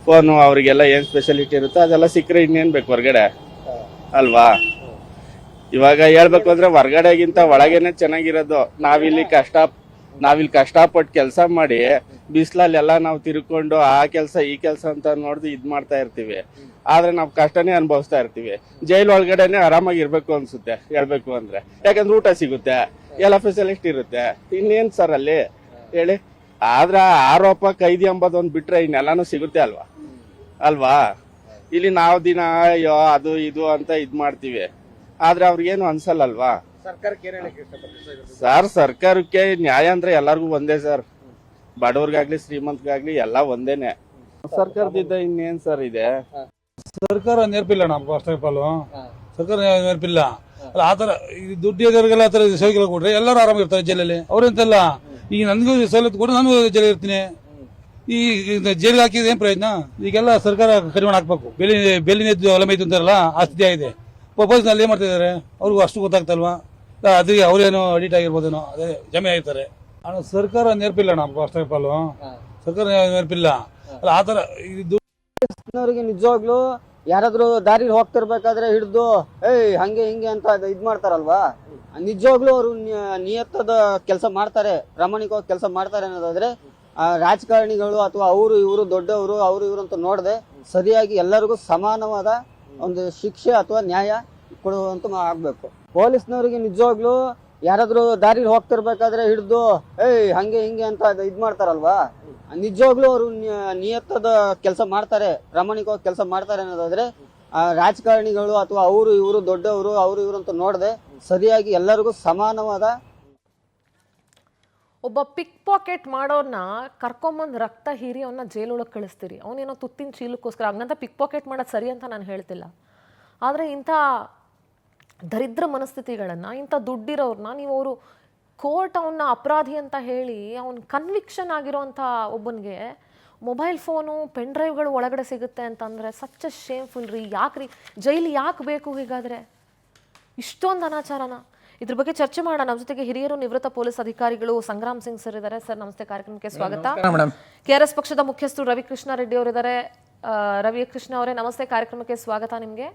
[SPEAKER 2] ಫೋನು ಅವ್ರಿಗೆಲ್ಲ ಏನ್ ಸ್ಪೆಷಾಲಿಟಿ ಇರುತ್ತೆ ಅದೆಲ್ಲ ಸಿಕ್ಕರೆ ಇನ್ನೇನ್ ಬೇಕು ಹೊರಗಡೆ ಅಲ್ವಾ. ಇವಾಗ ಹೇಳ್ಬೇಕು ಅಂದ್ರೆ ಹೊರಗಡೆಗಿಂತ ಒಳಗೇನೆ ಚೆನ್ನಾಗಿರೋದು. ನಾವಿಲ್ಲಿ ಕಷ್ಟಪಟ್ಟು ಕೆಲಸ ಮಾಡಿ ಬಿಸಿಲಲ್ಲೆಲ್ಲ ನಾವು ತಿರ್ಕೊಂಡು ಆ ಕೆಲಸ ಈ ಕೆಲಸ ಅಂತ ನೋಡ್ದು ಇದ್ ಮಾಡ್ತಾ ಇರ್ತೀವಿ. ಆದ್ರೆ ನಾವು ಕಷ್ಟನೇ ಅನುಭವಿಸ್ತಾ ಇರ್ತೀವಿ. ಜೈಲ್ ಒಳಗಡೆನೆ ಆರಾಮಾಗಿ ಇರ್ಬೇಕು ಅನ್ಸುತ್ತೆ ಹೇಳ್ಬೇಕು ಅಂದ್ರೆ. ಯಾಕಂದ್ರೆ ಊಟ ಸಿಗುತ್ತೆ, ಎಲ್ಲ ಫೆಸಿಲಿಟಿ ಇರುತ್ತೆ. ಇನ್ನೇನ್ ಸರ್ ಅಲ್ಲಿ ಹೇಳಿ. ಆದ್ರ ಆರೋಪ ಕೈದಿ ಎಂಬುದೊಂದು ಬಿಟ್ರೆ ಇನ್ನೆಲ್ಲಾನು ಸಿಗುತ್ತೆ ಅಲ್ವಾ. ಇಲ್ಲಿ ನಾವು ದಿನ ಅಯ್ಯೋ ಅದು ಇದು ಅಂತ ಇದ್ ಮಾಡ್ತೀವಿ, ಆದ್ರೆ ಅವ್ರಿಗೇನು ಅನ್ಸಲ್ಲಲ್ವಾ. ಸರ್ ಸರ್ಕಾರಕ್ಕೆ ನ್ಯಾಯ ಅಂದ್ರೆ ಎಲ್ಲರಿಗೂ ಒಂದೇ ಸರ್. ಬಡವ್ರಿಗಾಗ್ಲಿ ಶ್ರೀಮಂತಗಾಗ್ಲಿ ಎಲ್ಲ ಒಂದೇನೆ. ಸರ್ಕಾರದಿಂದ ಇನ್ನೇನ್ ಸರ್ ಇದೆ.
[SPEAKER 3] ಸರ್ಕಾರ ನೆನಪಿಲ್ಲ ನಮ್ಮ ಫಸ್ಟ್ ಆಫ್ ಆಲ್. ಸರ್ಕಾರ ನೆನಪಿಲ್ಲ ಅಲ್ಲ. ಆತರ ದುಡ್ಡು ಇದ್ದವ್ರಿಗೆಲ್ಲ ಆತರ ಸೌಕರ್ಯ ಕೊಟ್ರೆ ಎಲ್ಲರೂ ಆರಾಮಾಗಿರ್ತಾರೆ ಜೈಲಲ್ಲಿ. ಅವ್ರೆಂತಲ್ಲ, ಈಗ ನನ್ಗೂ ಸವಲತ್ತು ಕೊಟ್ಟು ನಾನು ಜೈಲ್ ಇರ್ತೀನಿ. ಈ ಜೈಲಿಗೆ ಹಾಕಿದ ಏನ್ ಪ್ರಯೋಜನ? ಈಗೆಲ್ಲ ಸರ್ಕಾರ ಕಡಿವಾಣ ಹಾಕ್ಬೇಕು. ಬೆಲ್ಲಿನ ಹೊಲಮೈತು ಅಂತಾರಲ್ಲ, ಆ ಸ್ಥಿತಿ ಆಗಿದೆ. ಪೊಲೀಸ್ನಲ್ಲಿ ಏನ್ ಮಾಡ್ತಿದ್ದಾರೆ ಅವ್ರಿಗೂ ಅಷ್ಟು ಗೊತ್ತಾಗ್ತಲ್ವಾ. ಅದಕ್ಕೆ ಅವ್ರೇನೋ ಅಡಿಟ್ ಆಗಿರ್ಬೋದೇನೋ, ಅದೇ ಜಮೆ ಆಗ್ತಾರೆ. ಸರ್ಕಾರ ನೆನಪಿಲ್ಲ ನಮ್ಮ ಫಸ್ಟ್ ಆಫ್ ಆಲ್. ಸರ್ಕಾರ ನೆನಪಿಲ್ಲ ಅಲ್ಲ. ಆತರ
[SPEAKER 4] ಅವ್ರಿಗೆ ನಿಜವಾಗ್ಲು ಯಾರಾದ್ರೂ ದಾರಿ ಹೋಗ್ತಿರ್ಬೇಕಾದ್ರೆ ಹಿಡಿದು ಹಂಗೆ ಹಿಂಗೆ ಅಂತ ಇದ್ ಮಾಡ್ತಾರಲ್ವಾ, ನಿಜವಾಗ್ಲೂ ಅವರು ನಿಯತ್ತದ ಕೆಲಸ ಮಾಡ್ತಾರೆ, ಪ್ರಾಮಾಣಿಕವಾಗಿ ಕೆಲಸ ಮಾಡ್ತಾರೆ ಅನ್ನೋದಾದ್ರೆ ರಾಜಕಾರಣಿಗಳು ಅಥವಾ ಅವರು ಇವರು ದೊಡ್ಡವರು ಅವರು ಇವರು ಅಂತ ನೋಡದೆ ಸರಿಯಾಗಿ ಎಲ್ಲರಿಗೂ ಸಮಾನವಾದ ಒಂದು ಶಿಕ್ಷೆ ಅಥವಾ ನ್ಯಾಯ ಕೊಡುವಂತ ಆಗ್ಬೇಕು. ಪೊಲೀಸ್ನವ್ರಿಗೆ ನಿಜವಾಗ್ಲು ಯಾರಾದ್ರೂ ದಾರಿ ಹೋಗ್ತಿರ್ಬೇಕಾದ್ರೆ ಹಿಡಿದು ಹಂಗೆ ಹಿಂಗೆ ಅಂತ ಇದ್ ಮಾಡ್ತಾರಲ್ವಾ, ನಿಜವಾಗ್ಲೂ ಅವರು ನಿಯತ್ತದ ಕೆಲಸ ಮಾಡ್ತಾರೆ, ಪ್ರಾಮಾಣಿಕವಾಗಿ ಕೆಲಸ ಮಾಡ್ತಾರೆ ಅನ್ನೋದಾದ್ರೆ ರಾಜಕಾರಣಿಗಳು ಅಥವಾ ಅವರು ಇವರು ದೊಡ್ಡವರು ಅವರು ಇವರು ಅಂತ ನೋಡದೆ ಸರಿಯಾಗಿ ಎಲ್ಲರಿಗೂ ಸಮಾನವಾದ.
[SPEAKER 1] ಒಬ್ಬ ಪಿಕ್ ಪಾಕೆಟ್ ಮಾಡೋನ್ನ ಕರ್ಕೊಂಬಂದು ರಕ್ತ ಹೀರಿ ಅವನ್ನ ಜೈಲೊಳಗೆ ಕಳಿಸ್ತೀರಿ. ಅವನೇನೋ ತುತ್ತಿನ ಚೀಲಕ್ಕೋಸ್ಕರ. ಹಂಗಂತ ಪಿಕ್ ಪಾಕೆಟ್ ಮಾಡೋದು ಸರಿ ಅಂತ ನಾನು ಹೇಳ್ತಿಲ್ಲ. ಆದರೆ ಇಂಥ ದರಿದ್ರ ಮನಸ್ಥಿತಿಗಳನ್ನು, ಇಂಥ ದುಡ್ಡಿರೋರನ್ನ ನೀವು ಅವರು ಕೋರ್ಟ್ ಅವನ್ನ ಅಪರಾಧಿ ಅಂತ ಹೇಳಿ ಅವನು ಕನ್ವಿಕ್ಷನ್ ಆಗಿರೋಂಥ ಒಬ್ಬನಿಗೆ ಮೊಬೈಲ್ ಫೋನು ಪೆನ್ ಡ್ರೈವ್ಗಳು ಒಳಗಡೆ ಸಿಗುತ್ತೆ ಅಂತಂದರೆ ಸಚ್ಚ ಶೇಮ್ಫುಲ್ ರೀ. ಯಾಕ್ರಿ ಜೈಲು ಯಾಕೆ ಬೇಕು ಹೀಗಾದರೆ? ಇಷ್ಟೊಂದು ಅನಾಚಾರನ? ಇದ್ರ ಬಗ್ಗೆ ಚರ್ಚೆ ಮಾಡೋಣ. ನಮ್ಮ ಜೊತೆಗೆ ಹಿರಿಯರು ನಿವೃತ್ತ ಪೊಲೀಸ್ ಅಧಿಕಾರಿಗಳು ಸಂಗ್ರಾಮ್ ಸಿಂಗ್ ಸರ್ ಇದ್ದಾರೆ. ಸರ್ ನಮಸ್ತೆ, ಕಾರ್ಯಕ್ರಮಕ್ಕೆ ಸ್ವಾಗತ. KRS ಪಕ್ಷದ ಮುಖ್ಯಸ್ಥರು ರವಿಕೃಷ್ಣ ರೆಡ್ಡಿ ಅವರಿದ್ದಾರೆ. ರವಿಕೃಷ್ಣ ಅವರೇ ನಮಸ್ತೆ, ಕಾರ್ಯಕ್ರಮಕ್ಕೆ ಸ್ವಾಗತ ನಿಮಗೆ.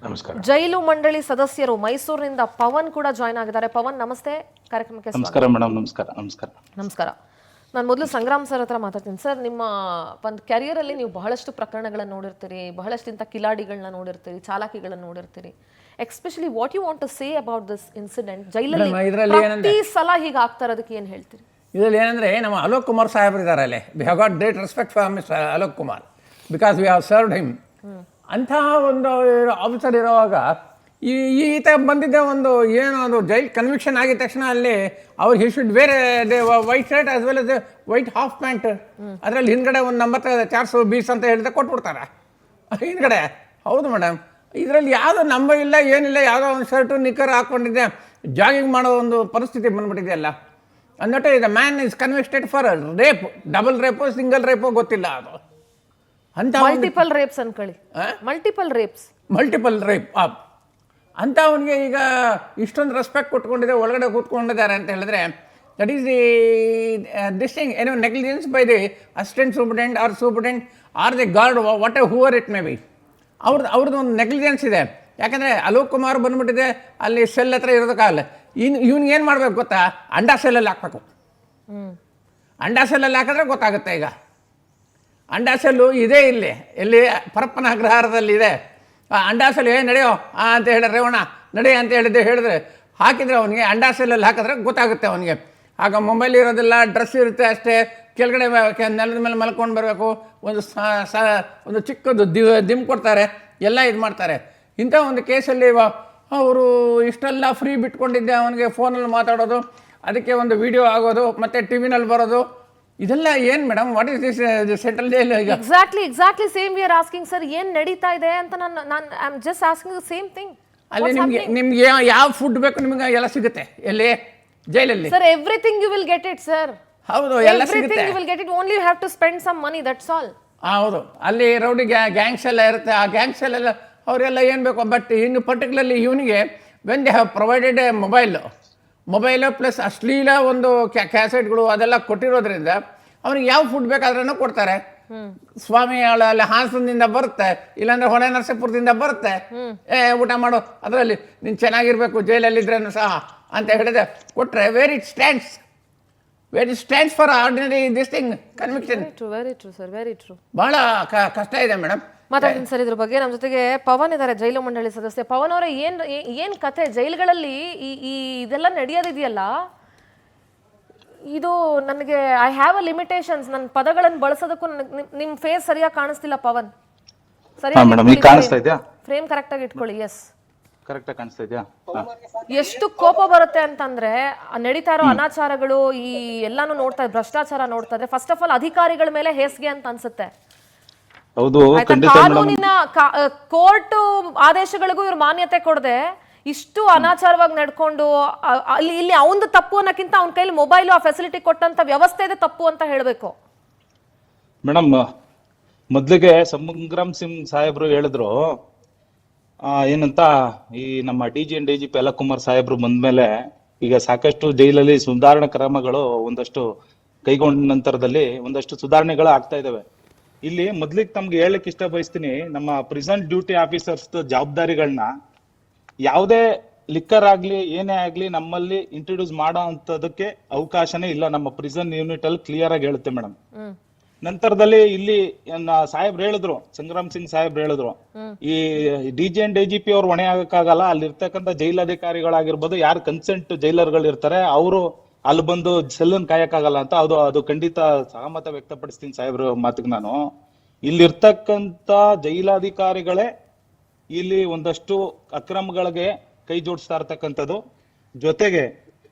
[SPEAKER 5] ನಮಸ್ಕಾರ.
[SPEAKER 1] ಜೈಲು ಮಂಡಳಿ ಸದಸ್ಯರು ಮೈಸೂರಿನಿಂದ ಪವನ್ ಕೂಡ ಜಾಯ್ನ್ ಆಗಿದ್ದಾರೆ. ಪವನ್ ನಮಸ್ತೆ, ಕಾರ್ಯಕ್ರಮಕ್ಕೆ
[SPEAKER 5] ನಮಸ್ಕಾರ ಮೇಡಮ್. ನಮಸ್ಕಾರ. ನಮಸ್ಕಾರ.
[SPEAKER 1] ನಮಸ್ಕಾರ. ನಾನು ಮೊದಲು ಸಂಗ್ರಾಮ್ ಸರ್ ಹತ್ರ ಮಾತಾಡ್ತೀನಿ. ಸರ್, ನಿಮ್ಮ ಒಂದು ಕ್ಯಾರಿಯರಲ್ಲಿ ನೀವು ಬಹಳಷ್ಟು ಪ್ರಕರಣಗಳನ್ನು ನೋಡಿರ್ತೀರಿ, ಬಹಳಷ್ಟು ಇಂಥ ಕಿಲಾಡಿಗಳನ್ನ ನೋಡಿರ್ತೀರಿ, ಚಾಲಾಕಿಗಳನ್ನ ನೋಡಿರ್ತೀರಿ. Especially what you want to say about this incident? ಜೈಲಲ್ಲಿ ಪ್ರತಿ ಸಲ ಹೀಗೆ ಆಗ್ತಾ ಇರೋದಕ್ಕೆ ಏನು ಹೇಳ್ತೀರಿ?
[SPEAKER 6] ಇದರಲ್ಲಿ ಏನಂದರೆ, ನಮ್ಮ ಅಲೋಕ್ ಕುಮಾರ್ ಸಾಹೇಬ್ರು ಇದ್ದಾರೆ ಅಲ್ಲಿ. We have got great respect for mister Alok Kumar because we have served him. ಅಂಥ ಒಂದು ಆಫೀಸರ್ ಇರುವಾಗ ಈತ ಬಂದಿದ್ದ ಒಂದು ಏನು ಅದು ಜೈಲ್ ಕನ್ವಿಕ್ಷನ್ ಆಗಿದ ತಕ್ಷಣ ಅಲ್ಲಿ ಅವ್ರು he should wear white shirt as well as white half pant. ಅದರಲ್ಲಿ ಹಿಂದ್ಗಡೆ ಒಂದು ನಂಬರ್ 420 ಅಂತ ಹೇಳಿದ್ರೆ ಕೊಟ್ಬಿಡ್ತಾರೆ ಹಿಂದ್ಗಡೆ. ಹೌದು ಮೇಡಮ್, ಇದರಲ್ಲಿ ಯಾವುದೋ ನಂಬರ್ ಇಲ್ಲ ಏನಿಲ್ಲ, ಯಾವುದೋ ಒಂದು ಶರ್ಟು ನಿಕ್ಕರ್ ಹಾಕ್ಕೊಂಡಿದ್ದೆ ಜಾಗಿಂಗ್ ಮಾಡೋ ಒಂದು ಪರಿಸ್ಥಿತಿ ಬಂದ್ಬಿಟ್ಟಿದೆಯಲ್ಲ. ಅಂದ್ಬಿಟ್ಟು the man is convicted for rape, double repo single repo ಗೊತ್ತಿಲ್ಲ ಅದು. ಅಂತ
[SPEAKER 1] ಮಲ್ಟಿಪಲ್ ರೇಪ್ಸ್ ಅನ್ಕೊಳ್ಳಿ, ಮಲ್ಟಿಪಲ್ ರೇಪ್
[SPEAKER 6] ಅಂತ ಅವನಿಗೆ ಈಗ ಇಷ್ಟೊಂದು ರೆಸ್ಪೆಕ್ಟ್ ಕೊಟ್ಕೊಂಡಿದೆ, ಒಳಗಡೆ ಕೂತ್ಕೊಂಡಿದ್ದಾರೆ ಅಂತ ಹೇಳಿದ್ರೆ that is the this thing ಏನೋ negligence by the assistant superintendent or superintendent or the guard whatever it may be. ಅವ್ರದ್ದು ಒಂದು ನೆಗ್ಲಿಜೆನ್ಸ್ ಇದೆ. ಯಾಕಂದರೆ ಅಲೋಕ್ ಕುಮಾರ್ ಬಂದ್ಬಿಟ್ಟಿದೆ ಅಲ್ಲಿ ಸೆಲ್ ಹತ್ರ ಇರೋದಕ್ಕಾಗಲ್ಲ. ಇವ್ನಿಗೆ ಏನು ಮಾಡ್ಬೇಕು ಗೊತ್ತಾ? ಅಂಡಾ ಸೆಲ್ಲಲ್ಲಿ ಹಾಕ್ಬೇಕು. ಅಂಡಾ ಸೆಲ್ಲಲ್ಲಿ ಹಾಕಿದ್ರೆ ಗೊತ್ತಾಗುತ್ತೆ. ಈಗ ಅಂಡಾ ಸೆಲ್ಲು ಇದೆ ಇಲ್ಲಿ ಪರಪ್ಪನ ಅಗ್ರಹಾರದಲ್ಲಿ ಇದೆ. ಅಂಡಾ ಸೆಲ್ ನಡೆಯೋ ಅಂತ ಹೇಳಿದ್ರೆ ರೇವಣ್ಣ ನಡೆ ಅಂತ ಹೇಳಿದ್ರೆ ಹಾಕಿದರೆ ಅವನಿಗೆ ಅಂಡಾ ಸೆಲ್ಲಲ್ಲಿ ಹಾಕಿದ್ರೆ ಗೊತ್ತಾಗುತ್ತೆ ಅವನಿಗೆ. ಆಗ ಮೊಬೈಲ್ ಇರೋದಿಲ್ಲ, ಡ್ರೆಸ್ ಇರುತ್ತೆ ಅಷ್ಟೇ, ಕೆಳಗಡೆ ನೆಲದ ಮೇಲೆ ಮಲ್ಕೊಂಡು ಬರಬೇಕು, ಒಂದು ಚಿಕ್ಕದು ದಿಮ್ ಕೊಡ್ತಾರೆ, ಎಲ್ಲ ಇದು ಮಾಡ್ತಾರೆ. ಇಂಥ ಒಂದು ಕೇಸಲ್ಲಿ ಅವರು ಇಷ್ಟೆಲ್ಲ ಫ್ರೀ ಬಿಟ್ಕೊಂಡಿದ್ದೆ, ಅವನಿಗೆ ಫೋನಲ್ಲಿ ಮಾತಾಡೋದು, ಅದಕ್ಕೆ ಒಂದು ವಿಡಿಯೋ ಆಗೋದು, ಮತ್ತು ಟಿ ವಿನಲ್ಲಿ ಬರೋದು, ಇದೆಲ್ಲ ಏನು madam? What is this central jail? ಈಗ
[SPEAKER 1] exactly same we are asking sir, ಏನು ನಡೀತಾ ಇದೆ ಅಂತ ನಾನು I am just asking the same thing.
[SPEAKER 6] ಅಲ್ಲಿ ನಿಮ್ಗೆ ಯಾವ ಫುಡ್ ಬೇಕು ನಿಮ್ಗೆ ಎಲ್ಲ ಸಿಗುತ್ತೆ ಎಲ್ಲಿ ಜೈಲಲ್ಲಿ.
[SPEAKER 1] Sir everything you will get it sir.
[SPEAKER 6] ಹೌದು, ಎಲ್ಲ ಸಿಗುತ್ತೆ.
[SPEAKER 1] You will get it, only you have to spend some money, that's all. ಹೌದು,
[SPEAKER 6] ಅಲ್ಲಿ ರೌಡಿ ಗ್ಯಾಂಗ್ಸ್ ಎಲ್ಲ ಇರುತ್ತೆ. ಆ ಗ್ಯಾಂಗ್ಸ್ ಎಲ್ಲ ಅವರೆಲ್ಲ ಏನು ಬೇಕು. ಬಟ್ ಇನ್ನು ಪರ್ಟಿಕ್ಯುಲರ್ಲಿ ಇವನಿಗೆ when they have provided A mobile plus ಅಶ್ಲೀಲ ಒಂದು ಕ್ಯಾಸೆಟ್ಗಳು ಅದೆಲ್ಲ ಕೊಟ್ಟಿರೋದ್ರಿಂದ ಅವನಿಗೆ ಯಾವ ಫುಡ್ ಬೇಕಾದ್ರೂ ಕೊಡ್ತಾರೆ. ಸ್ವಾಮಿ ಅಲ್ಲಿ ಹಾಸನದಿಂದ ಬರುತ್ತೆ, ಇಲ್ಲಾಂದ್ರೆ ಹೊಳೆ ನರಸೀಪುರದಿಂದ ಬರುತ್ತೆ, ಊಟ ಮಾಡು, ಅದರಲ್ಲಿ ನೀನು ಚೆನ್ನಾಗಿರ್ಬೇಕು ಜೈಲಲ್ಲಿದ್ರೇನು ಸಹ ಅಂತ ಹೇಳಿದೆ ಕೊಟ್ರೆ where it stands for ordinary this thing conviction.
[SPEAKER 1] Very true sir, very true.
[SPEAKER 6] ಬಹಳ ಕಷ್ಟ ಇದೆ ಮೇಡಮ್.
[SPEAKER 1] ಮಾತಾಡ್ತೀನಿ ಸರ್ ಇದ್ರ ಬಗ್ಗೆ. ನಮ್ಮ ಜೊತೆಗೆ ಪವನ್ ಇದ್ದಾರೆ, ಜೈಲು ಮಂಡಳಿ ಸದಸ್ಯ. ಪವನ್ ಅವರೇ, ಏನ್ ಕತೆ ಜೈಲುಗಳಲ್ಲಿ ಈ ಇದೆಲ್ಲ ನಡೆಯೋದಿದೆಯಲ್ಲ, ಇದು ನನಗೆ ಐ ಹ್ಯಾವ್ ಅ ಲಿಮಿಟೇಷನ್ಸ್. ನನ್ನ ಪದಗಳನ್ನು ಬಳಸೋದಕ್ಕೂ ನಿಮ್ ಫೇಸ್ ಸರಿಯಾಗಿ ಕಾಣಿಸ್ತಿಲ್ಲ ಪವನ್.
[SPEAKER 5] ಸರಿಯಾಗಿ
[SPEAKER 1] ಫ್ರೇಮ್ ಕರೆಕ್ಟ್ ಆಗಿ ಇಟ್ಕೊಳ್ಳಿ. ಎಸ್,
[SPEAKER 5] ಕರೆಕ್ಟ್ ಆಗಿ ಕಾಣಿಸ್ತಾ ಇದೆಯಾ?
[SPEAKER 1] ಎಷ್ಟು ಕೋಪ ಬರುತ್ತೆ ಅಂತಂದ್ರೆ ನಡೀತಾ ಇರೋ ಅನಾಚಾರಗಳು, ಈ ಎಲ್ಲಾನು ನೋಡ್ತಾ ಇದ್ರೆ, ಭ್ರಷ್ಟಾಚಾರ ನೋಡ್ತಾ ಇದ್ರೆ ಫಸ್ಟ್ ಆಫ್ ಆಲ್ ಅಧಿಕಾರಿಗಳ ಮೇಲೆ ಹೇಸಿಗೆ ಅಂತ ಅನ್ಸುತ್ತೆ.
[SPEAKER 5] ಹೌದು,
[SPEAKER 1] ಕಾನೂನಿನ ಕೋರ್ಟ್ ಆದೇಶಗಳಿಗೂ ಇವ್ರು ಮಾನ್ಯತೆ ಕೊಡದೆ ಇಷ್ಟು ಅನಾಚಾರವಾಗಿ ನಡ್ಕೊಂಡು ಇಲ್ಲಿ ಅವನದು ತಪ್ಪು ಅನ್ನೋಕ್ಕಿಂತ ಅವನ ಕೈಲಿ ಮೊಬೈಲು ಆ ಫೆಸಿಲಿಟಿ ಕೊಟ್ಟಂತ ವ್ಯವಸ್ಥೆ ಇದೆ ತಪ್ಪು ಅಂತ ಹೇಳ್ಬೇಕು
[SPEAKER 5] ಮೇಡಮ್. ಮೊದ್ಲಿಗೆ ಸಂಗ್ರಾಮ್ ಸಿಂಗ್ ಸಾಹೇಬ್ರು ಹೇಳಿದ್ರು ಏನಂತ, ಈ ನಮ್ಮ DGP ಅಲೋಕ್ ಕುಮಾರ್ ಸಾಹೇಬ್ರು ಬಂದ್ಮೇಲೆ ಈಗ ಸಾಕಷ್ಟು ಜೈಲಲ್ಲಿ ಸುಧಾರಣಾ ಕ್ರಮಗಳು ಒಂದಷ್ಟು ಕೈಗೊಂಡ ನಂತರದಲ್ಲಿ ಒಂದಷ್ಟು ಸುಧಾರಣೆಗಳು ಆಗ್ತಾ ಇದಾವೆ. ಇಲ್ಲಿ ಮೊದ್ಲಿಗೆ ತಮ್ಗೆ ಹೇಳಕ್ ಇಷ್ಟ ಬಯಸ್ತೀನಿ, ನಮ್ಮ ಪ್ರಿಸನ್ ಡ್ಯೂಟಿ ಆಫೀಸರ್ಸ್ ಜವಾಬ್ದಾರಿಗಳನ್ನ ಯಾವುದೇ ಲಿಕ್ಕರ್ ಆಗ್ಲಿ ಏನೇ ಆಗ್ಲಿ ನಮ್ಮಲ್ಲಿ ಇಂಟ್ರೊಡ್ಯೂಸ್ ಮಾಡೋ ಅಂತದಕ್ಕೆ ಅವಕಾಶನೇ ಇಲ್ಲ. ನಮ್ಮ ಪ್ರಿಸನ್ ಯೂನಿಟ್ ಅಲ್ಲಿ ಕ್ಲಿಯರ್ ಆಗಿ ಹೇಳುತ್ತೆ ಮೇಡಮ್. ನಂತರದಲ್ಲಿ ಇಲ್ಲಿ ಸಾಹೇಬ್ರು ಹೇಳಿದ್ರು, ಸಂಗ್ರಾಮ್ ಸಿಂಗ್ ಸಾಹೇಬ್ರು ಹೇಳಿದ್ರು, ಈ DGP ಅವ್ರು ಹೊಣೆ ಆಗಕ್ಕಾಗಲ್ಲ, ಅಲ್ಲಿರ್ತಕ್ಕಂಥ ಜೈಲಧಿಕಾರಿಗಳಾಗಿರ್ಬೋದು, ಯಾರು ಕನ್ಸೆಂಟ್ ಜೈಲರ್ಗಳು ಇರ್ತಾರೆ ಅವರು ಅಲ್ಲಿ ಬಂದು ಸೆಲ್ಲನ್ ಕಾಯಕ್ಕಾಗಲ್ಲ ಅಂತ. ಅದು ಖಂಡಿತ ಸಹಮತ ವ್ಯಕ್ತಪಡಿಸ್ತೀನಿ ಸಾಹೇಬ್ರ ಮಾತಿಗೆ ನಾನು. ಇಲ್ಲಿರ್ತಕ್ಕಂಥ ಜೈಲಾಧಿಕಾರಿಗಳೇ ಇಲ್ಲಿ ಒಂದಷ್ಟು ಅಕ್ರಮಗಳಿಗೆ ಕೈ ಜೋಡಿಸ್ತಾ ಇರ್ತಕ್ಕಂಥದ್ದು. ಜೊತೆಗೆ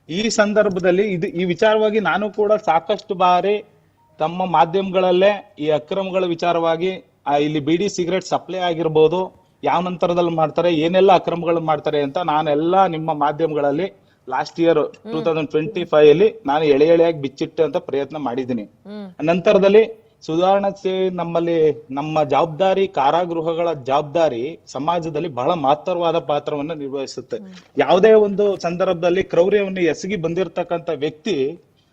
[SPEAKER 5] ಈ ಸಂದರ್ಭದಲ್ಲಿ ಈ ವಿಚಾರವಾಗಿ ನಾನು ಕೂಡ ಸಾಕಷ್ಟು ಬಾರಿ ತಮ್ಮ ಮಾಧ್ಯಮಗಳಲ್ಲೇ ಈ ಅಕ್ರಮಗಳ ವಿಚಾರವಾಗಿ ಇಲ್ಲಿ ಬಿಡಿ ಸಿಗರೇಟ್ ಸಪ್ಲೈ ಆಗಿರ್ಬೋದು, ಯಾವ ನಂತರದಲ್ಲಿ ಮಾಡ್ತಾರೆ, ಏನೆಲ್ಲ ಅಕ್ರಮಗಳು ಮಾಡ್ತಾರೆ ಅಂತ ನಾನೆಲ್ಲ ನಿಮ್ಮ ಮಾಧ್ಯಮಗಳಲ್ಲಿ ಲಾಸ್ಟ್ ಇಯರ್ 2025 ಅಲ್ಲಿ ನಾನು ಎಳೆಯಾಗಿ ಬಿಚ್ಚಿಟ್ಟೆ ಅಂತ ಪ್ರಯತ್ನ ಮಾಡಿದ್ದೀನಿ. ನಂತರದಲ್ಲಿ ಸುಧಾರಣೆ ನಮ್ಮಲ್ಲಿ ನಮ್ಮ ಜವಾಬ್ದಾರಿ, ಕಾರಾಗೃಹಗಳ ಜವಾಬ್ದಾರಿ ಸಮಾಜದಲ್ಲಿ ಬಹಳ ಮಹತ್ತರವಾದ ಪಾತ್ರವನ್ನ ನಿರ್ವಹಿಸುತ್ತೆ. ಯಾವುದೇ ಒಂದು ಸಂದರ್ಭದಲ್ಲಿ ಕ್ರೌರ್ಯವನ್ನು ಎಸಗಿ ಬಂದಿರತಕ್ಕಂತ ವ್ಯಕ್ತಿ